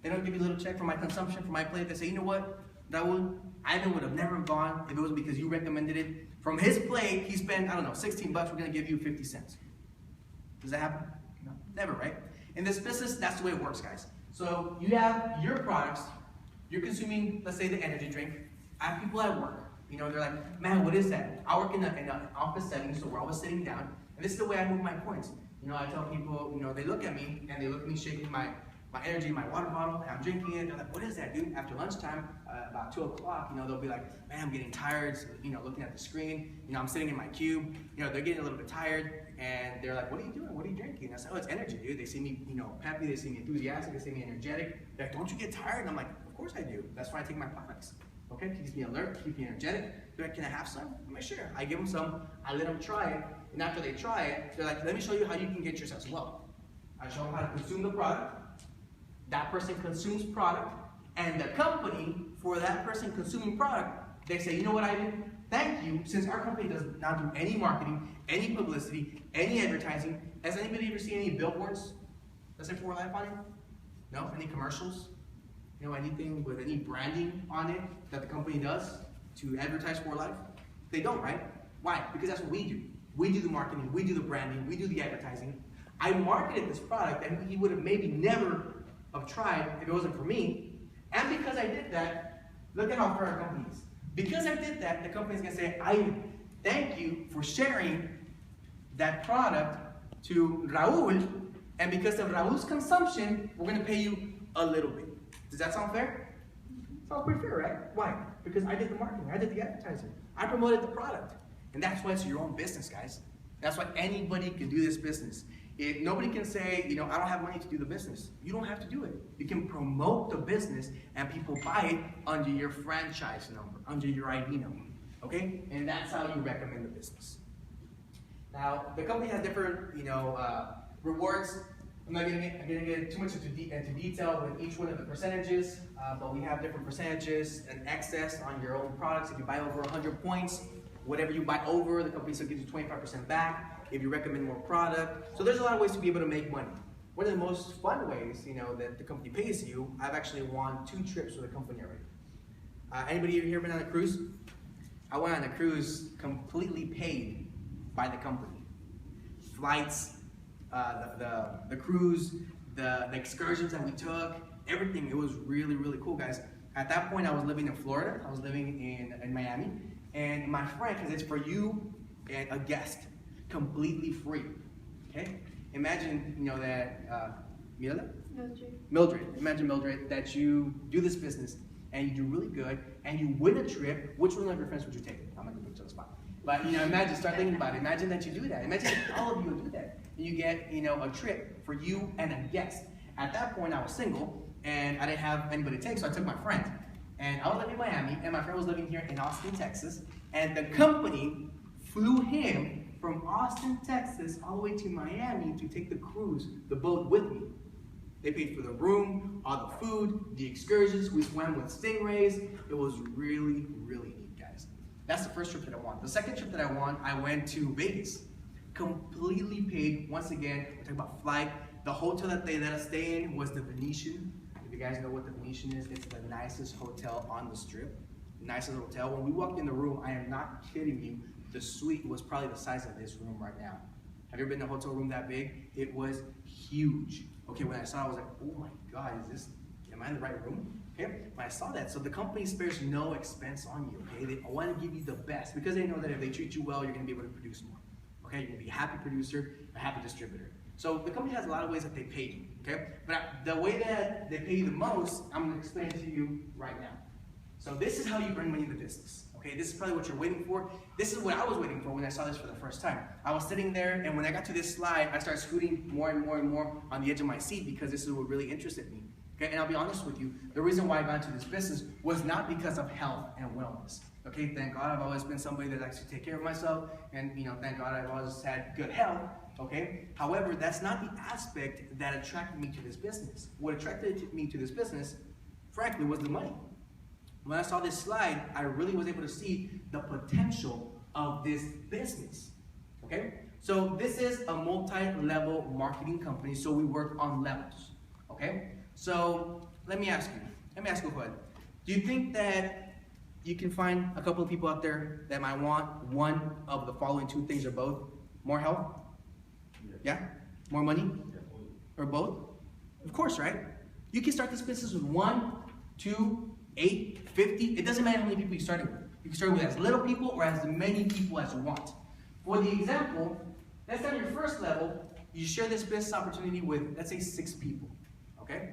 They don't give you a little check for my consumption, for my plate. They say, you know what, Raul, Ivan would have never gone if it was because you recommended it. From his plate, he spent, I don't know, 16 bucks, we're gonna give you 50 cents. Does that happen? No, never, right? In this business, that's the way it works, guys. So you have your products, you're consuming, let's say, the energy drink. I have people at work, you know, they're like, man, what is that? I work in an office setting, so we're always sitting down, and this is the way I move my points. You know, I tell people, you know, they look at me, and they look at me shaking my energy, my water bottle, and I'm drinking it. They're like, what is that, dude? After lunchtime, about 2 o'clock, you know, they'll be like, man, I'm getting tired, so, you know, looking at the screen. You know, I'm sitting in my cube. You know, they're getting a little bit tired, and they're like, what are you doing? What are you drinking? And I said, oh, it's energy, dude. They see me, you know, peppy. They see me enthusiastic. They see me energetic. They're like, don't you get tired? And I'm like, of course I do. That's why I take my products. Okay, keeps me alert, keeps me energetic. They're like, can I have some? I'm like, sure. I give them some. I let them try it, and after they try it, they're like, let me show you how you can get yours as well. I show them how to consume the product. That person consumes product, and the company, for that person consuming product, they say, you know what, Ivan? Thank you, since our company does not do any marketing, any publicity, any advertising. Has anybody ever seen any billboards that say 4Life on it? No? Any commercials? You know, anything with any branding on it that the company does to advertise 4Life? They don't, right? Why? Because that's what we do. We do the marketing, we do the branding, we do the advertising. I marketed this product that he would have maybe never have tried if it wasn't for me. And because I did that, look at how fair our company is. Because I did that, the company's gonna say, I thank you for sharing that product to Raul, and because of Raul's consumption, we're gonna pay you a little bit. Does that sound fair? Sounds pretty fair, right? Why? Because I did the marketing, I did the advertising, I promoted the product. And that's why it's your own business, guys. That's why anybody can do this business. Nobody can say, you know, I don't have money to do the business. You don't have to do it. You can promote the business and people buy it under your franchise number, under your ID number, okay? And that's how you recommend the business. Now, the company has different, you know, rewards. I'm not gonna get too much into detail with each one of the percentages, but we have different percentages and excess on your own products. If you buy over 100 points, whatever you buy over, the company still gives you 25% back. If you recommend more product. So there's a lot of ways to be able to make money. One of the most fun ways, you know, that the company pays you, I've actually won 2 trips with the company already. Anybody here been on a cruise? I went on a cruise completely paid by the company. Flights, the cruise, the excursions that we took, everything. It was really, really cool, guys. At that point, I was living in Florida. I was living in Miami. And my friend, because it's for you and a guest, completely free, okay? Imagine, you know, that, Mildred, imagine Mildred, that you do this business and you do really good and you win a trip. Which one of your friends would you take? I'm not gonna put you on the spot. But, you know, imagine, start thinking about it. Imagine that you do that. Imagine if all of you would do that. And you get, you know, a trip for you and a guest. At that point, I was single and I didn't have anybody to take, so I took my friend. And I was living in Miami and my friend was living here in Austin, Texas. And the company flew him from Austin, Texas, all the way to Miami to take the cruise, the boat with me. They paid for the room, all the food, the excursions. We swam with stingrays. It was really, really neat, guys. That's the first trip that I won. The second trip that I won, I went to Vegas. Completely paid. Once again, we're talking about flight. The hotel that they let us stay in was the Venetian. If you guys know what the Venetian is, it's the nicest hotel on the strip. Nicest hotel. When we walked in the room, I am not kidding you, the suite was probably the size of this room right now. Have you ever been in a hotel room that big? It was huge. Okay, when I saw it, I was like, oh my God, am I in the right room? Okay, when I saw that, so the company spares no expense on you, okay? They want to give you the best because they know that if they treat you well, you're going to be able to produce more. Okay, you're going to be a happy producer, a happy distributor. So the company has a lot of ways that they pay you, okay? But the way that they pay you the most, I'm going to explain it to you right now. So this is how you earn money in the business. Okay, this is probably what you're waiting for. This is what I was waiting for when I saw this for the first time. I was sitting there, and when I got to this slide, I started scooting more and more and more on the edge of my seat because this is what really interested me. Okay, and I'll be honest with you, the reason why I got into this business was not because of health and wellness. Okay, thank God I've always been somebody that likes to take care of myself, and you know, thank God I've always had good health. Okay, however, that's not the aspect that attracted me to this business. What attracted me to this business, frankly, was the money. When I saw this slide, I really was able to see the potential of this business, okay? So this is a multi-level marketing company, so we work on levels, okay? So let me ask you a question. Do you think that you can find a couple of people out there that might want one of the following two things or both. More health? Yeah? More money? Or both? Of course, right? You can start this business with 1, 2, 8, 50. It doesn't matter how many people you started with. You can start with as little people or as many people as you want. For the example, let's say on your first level, you share this business opportunity with, let's say, 6 people. Okay?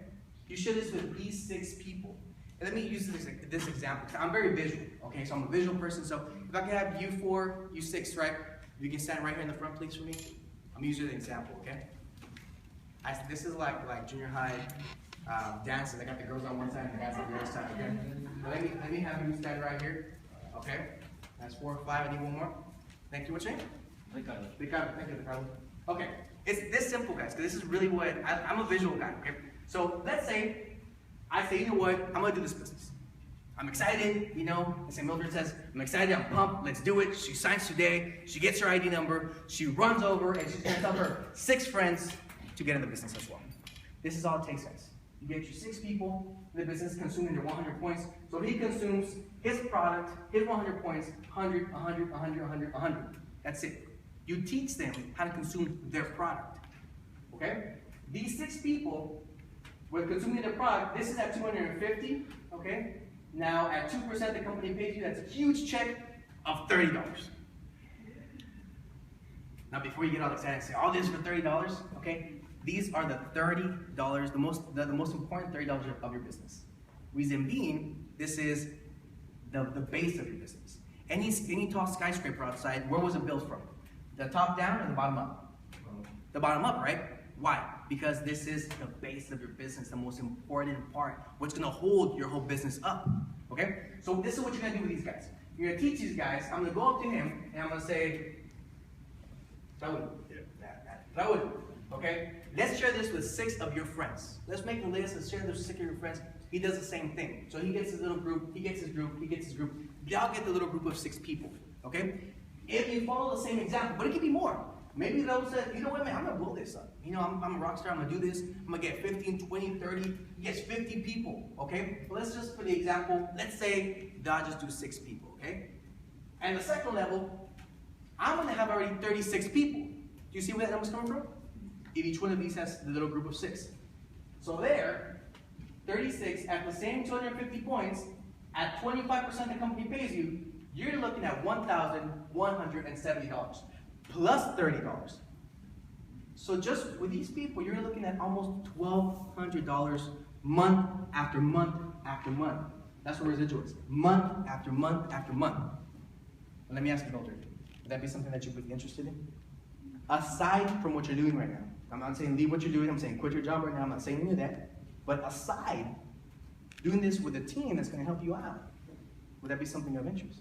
You share this with these 6 people. And let me use this example. I'm very visual. Okay, so I'm a visual person. So if I can have you 4, you 6, right? You can stand right here in the front, please, for me. I'm using an example, okay? This is like junior high dances. I got the girls on one side and the guys on the other side, okay? Let me have you stand right here, okay? That's 4 or 5. I need one more. Thank you. What's your name? Ricardo. Ricardo. Thank you, Ricardo. Okay, it's this simple, guys, because this is really what I'm a visual guy. Okay, so let's say I say, you know what? I'm gonna do this business. I'm excited, you know. And say Mildred says, I'm excited. I'm pumped. Let's do it. She signs today. She gets her ID number. She runs over and she's gonna tell her 6 friends to get in the business as well. This is all it takes, guys. You get your 6 people in the business consuming their 100 points. So he consumes his product, his 100 points, 100, 100, 100, 100, 100. That's it. You teach them how to consume their product. Okay? These 6 people were consuming their product. This is at 250. Okay? Now at 2% the company pays you. That's a huge check of $30. Now before you get all excited and say, all this for $30, okay? These are the $30, the most important $30 of your business. Reason being, this is the base of your business. Any tall skyscraper outside, where was it built from? The top down or the bottom up? The bottom up, right? Why? Because this is the base of your business, the most important part, what's gonna hold your whole business up, okay? So this is what you're gonna do with these guys. You're gonna teach these guys, I'm gonna go up to him and I'm gonna say, Raul, Raul, okay? Let's share this with 6 of your friends. Let's make a list and share this with 6 of your friends. He does the same thing. So he gets his little group, he gets his group, he gets his group. Y'all get the little group of 6 people, okay? If you follow the same example, but it could be more. Maybe those said, you know what, man, I'm gonna blow this up. You know, I'm a rock star, I'm gonna do this. I'm gonna get 15, 20, 30, he gets 50 people, okay? But let's just, for the example, let's say I just do 6 people, okay? And the second level, I'm gonna have already 36 people. Do you see where that number's coming from? If each one of these has the little group of 6. So there, 36 at the same 250 points, at 25% the company pays you, you're looking at $1,170 plus $30. So just with these people, you're looking at almost $1,200 month after month after month. That's what residual is. Month after month after month. And let me ask you, Mildred, would that be something that you would be interested in? Aside from what you're doing right now. I'm not saying leave what you're doing, I'm saying quit your job right now, I'm not saying any of that. But aside, doing this with a team that's going to help you out, would that be something of interest?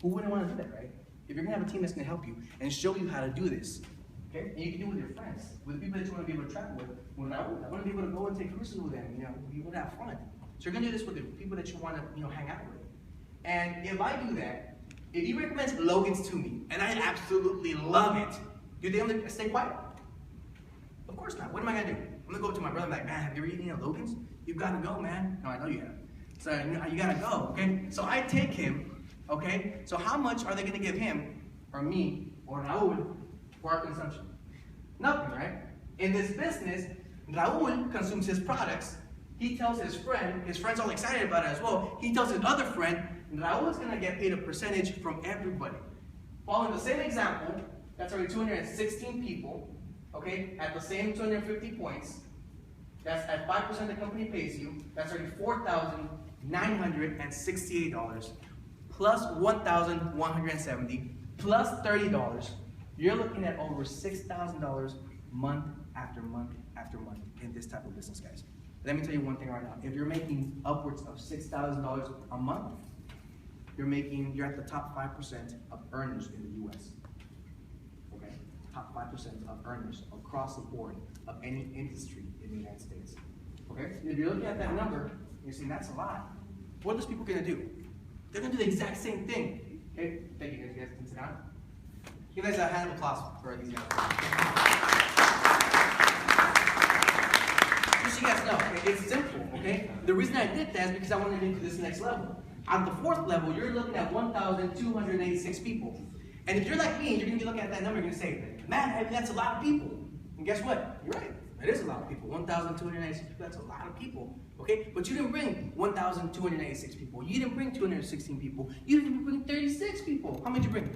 Who wouldn't want to do that, right? If you're going to have a team that's going to help you and show you how to do this, okay? And you can do it with your friends, with the people that you want to be able to travel with. I want to be able to go and take cruises with them, you know, you want to have fun. So you're going to do this with the people that you want to, you know, hang out with. And if I do that, if you recommend Logan's to me, and I absolutely love it, do they want to stay quiet? Of course not. What am I going to do? I'm going to go up to my brother and be like, man, have you ever eaten at Logan's? You've got to go, man. No, I know you have. So you got to go, okay? So I take him, okay? So how much are they going to give him, or me, or Raul, for our consumption? Nothing, right? In this business, Raul consumes his products. He tells his friend's all excited about it as well. He tells his other friend, Raul is going to get paid a percentage from everybody. Following the same example, that's already 216 people, okay, at the same 250 points. That's at 5% the company pays you. That's already $4,968 plus $1,170 plus $30. You're looking at over $6,000 month after month after month in this type of business, guys. Let me tell you one thing right now. If you're making upwards of $6,000 a month, you're at the top 5% of earners in the U.S. Okay, top 5% of earners across the board of any industry in the United States. Okay, if you're looking at that number, you're saying that's a lot. What are those people gonna do? They're gonna do the exact same thing. Okay, thank you guys. You guys can sit down. Give guys a hand of applause for these guys. Just so you guys know, okay, it's simple. Okay, the reason I did that is because I wanted to get to this next level. On the fourth level, you're looking at 1,286 people. And if you're like me, you're going to be looking at that number, you're going to say, man, that's a lot of people. And guess what? You're right. It is a lot of people. 1,286 people, that's a lot of people. Okay? But you didn't bring 1,286 people. You didn't bring 216 people. You didn't even bring 36 people. How many did you bring?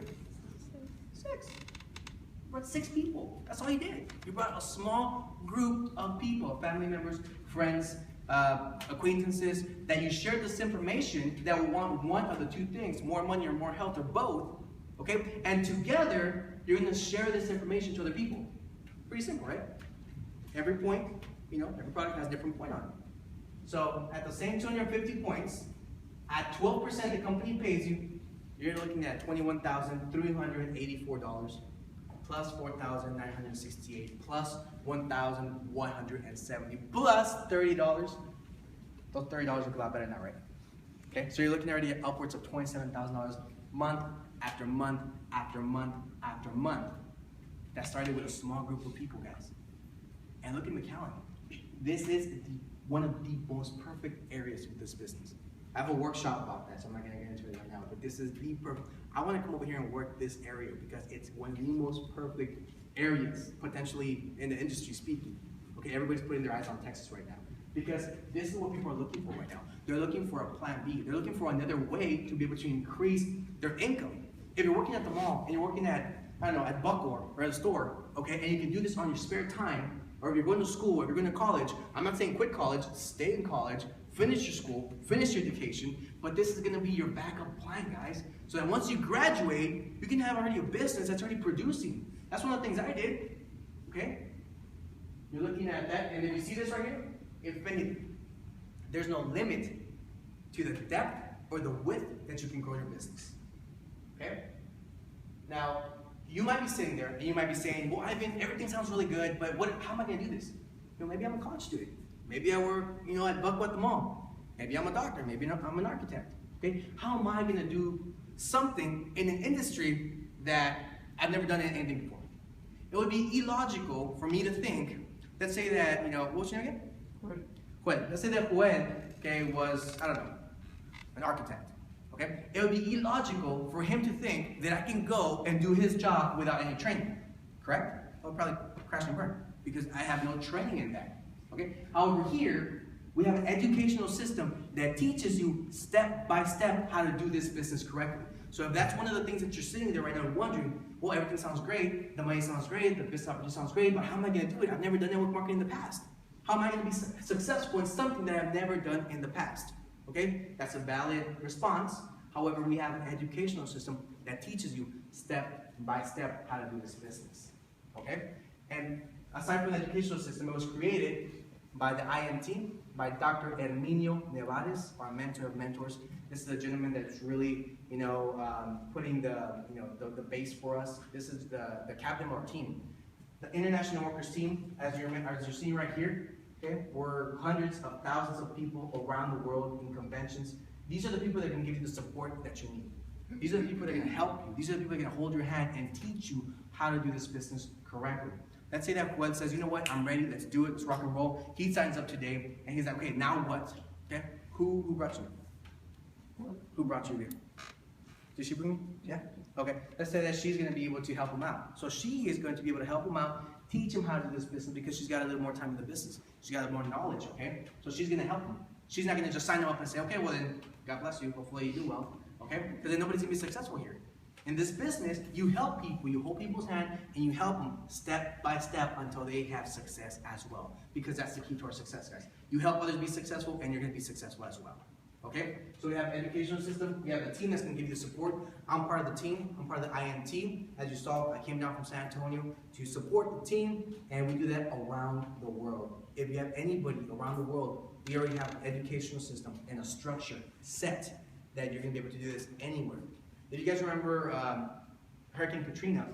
6. You brought 6 people. That's all you did. You brought a small group of people, family members, friends, acquaintances, that you shared this information that will want one of the two things, more money or more health or both. Okay? And together, you're going to share this information to other people. Pretty simple, right? Every point, every product has a different point on it. So at the same 250 points, at 12% the company pays you, you're looking at $21,384 plus $4,968 plus $1,170 plus $30. Those $30 look a lot better now, right? Okay, so you're looking already at upwards of $27,000 month after month after month after month. That started with a small group of people, guys. And look at McAllen. This is one of the most perfect areas of this business. I have a workshop about that, so I'm not going to get into it right now, but this is the perfect. I want to come over here and work this area because it's one of the most perfect areas, potentially in the industry speaking. Okay, everybody's putting their eyes on Texas right now because this is what people are looking for right now. They're looking for a plan B. They're looking for another way to be able to increase their income. If you're working at the mall and you're working at, I don't know, at Buckhorn or at a store, okay, and you can do this on your spare time, or if you're going to school, or if you're going to college, I'm not saying quit college, stay in college, finish your school, finish your education, but this is going to be your backup plan, guys. So that once you graduate, you can have already a business that's already producing. That's one of the things I did, okay? You're looking at that, and if you see this right here, infinity. There's no limit to the depth or the width that you can grow your business, okay? Now, you might be sitting there and you might be saying, well, Ivan, everything sounds really good, but how am I going to do this? Maybe I'm a college student. Maybe I work, at Buckwheat at the mall. Maybe I'm a doctor. Maybe I'm an architect. Okay? How am I going to do something in an industry that I've never done anything before? It would be illogical for me to think, let's say that, what's your name again? Juan. Let's say that Juan, okay, was, I don't know, an architect. Okay? It would be illogical for him to think that I can go and do his job without any training. Correct? I would probably crash and burn because I have no training in that. Okay? However, here we have an educational system that teaches you step by step how to do this business correctly. So if that's one of the things that you're sitting there right now wondering, well, everything sounds great, the money sounds great, the business opportunity sounds great, but how am I going to do it? I've never done network marketing in the past. How am I going to be successful in something that I've never done in the past? Okay, that's a valid response. However, we have an educational system that teaches you step by step how to do this business. Okay, and aside from the educational system, it was created by the IMT, by Dr. Herminio Nevares, our mentor of mentors. This is a gentleman that's really, putting the base for us. This is the captain of our team. The International Workers team, as you're seeing right here, okay, we're hundreds of thousands of people around the world in conventions. These are the people that are going to give you the support that you need. These are the people that are going to help you. These are the people that are going to hold your hand and teach you how to do this business correctly. Let's say that Juan says, you know what, I'm ready, let's do it, let's rock and roll. He signs up today, and he's like, okay, now what? Okay, who brought you? Who brought you here? Did she bring me? Yeah? Okay, let's say that she's going to be able to help him out. So she is going to be able to help him out, teach him how to do this business because she's got a little more time in the business. She's got a little more knowledge, okay? So she's going to help him. She's not going to just sign him up and say, okay, well then, God bless you, hopefully you do well, okay? Because then nobody's going to be successful here. In this business, you help people, you hold people's hand, and you help them step by step until they have success as well. Because that's the key to our success, guys. You help others be successful, and you're going to be successful as well. Okay? So we have an educational system. We have a team that's going to give you the support. I'm part of the team. I'm part of the IMT. As you saw, I came down from San Antonio to support the team, and we do that around the world. If you have anybody around the world, we already have an educational system and a structure set that you're going to be able to do this anywhere. If you guys remember Hurricane Katrina,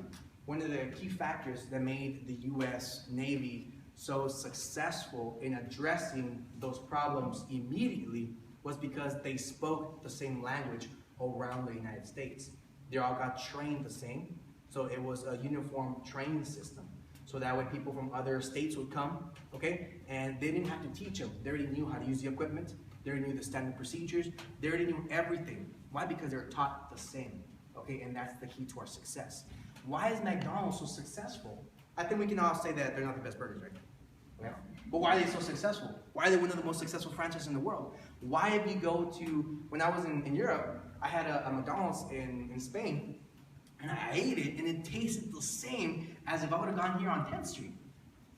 one of the key factors that made the U.S. Navy so successful in addressing those problems immediately was because they spoke the same language around the United States. They all got trained the same, so it was a uniform training system. So that way people from other states would come, okay, and they didn't have to teach them. They already knew how to use the equipment, They already knew the standard procedures. They already knew everything. Why? Because they were taught the same. Okay, and that's the key to our success. Why is McDonald's so successful? I think we can all say that they're not the best burgers, right? Yeah. But why are they so successful? Why are they one of the most successful franchises in the world? Why, if you go to, when I was in Europe, I had a McDonald's in Spain, and I ate it, and it tasted the same as if I would have gone here on 10th Street.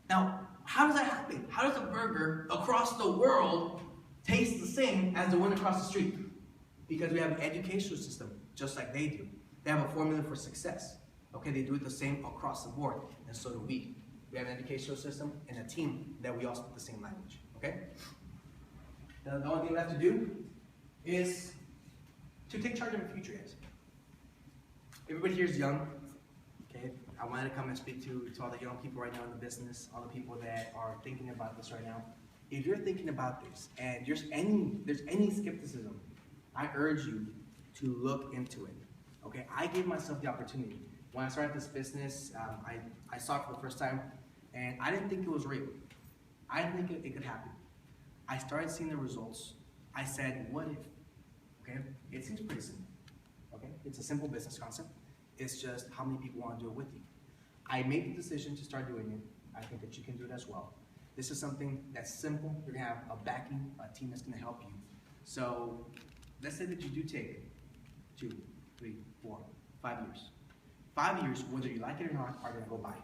Now, how does that happen? How does a burger across the world taste the same as the one across the street? Because we have an educational system, just like they do. They have a formula for success. Okay, they do it the same across the board, and so do we. We have an educational system and a team that we all speak the same language. Okay? The only thing we have to do is to take charge of the future, guys. Everybody here is young. Okay, I wanted to come and speak to all the young people right now in the business, all the people that are thinking about this right now. If you're thinking about this and there's any skepticism, I urge you to look into it. Okay, I gave myself the opportunity. When I started this business, I saw it for the first time, and I didn't think it was real. I didn't think it could happen. I started seeing the results. I said, what if? Okay, it seems pretty simple. Okay, it's a simple business concept. It's just how many people want to do it with you. I made the decision to start doing it. I think that you can do it as well. This is something that's simple. You're gonna have a backing, a team that's gonna help you. So let's say that you do take 2, 3, 4, 5 years. 5 years, whether you like it or not, are gonna go by.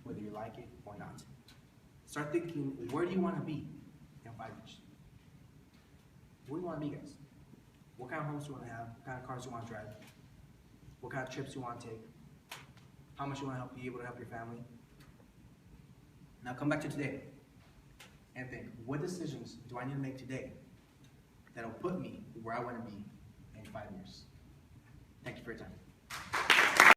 Whether you like it or not. Start thinking, where do you wanna be in 5 years? Where do you wanna be, guys? What kind of homes do you wanna have? What kind of cars do you wanna drive? What kind of trips you wanna take? How much you wanna be able to help your family? Now come back to today and think, what decisions do I need to make today that'll put me where I wanna be in 5 years? Thank you for your time.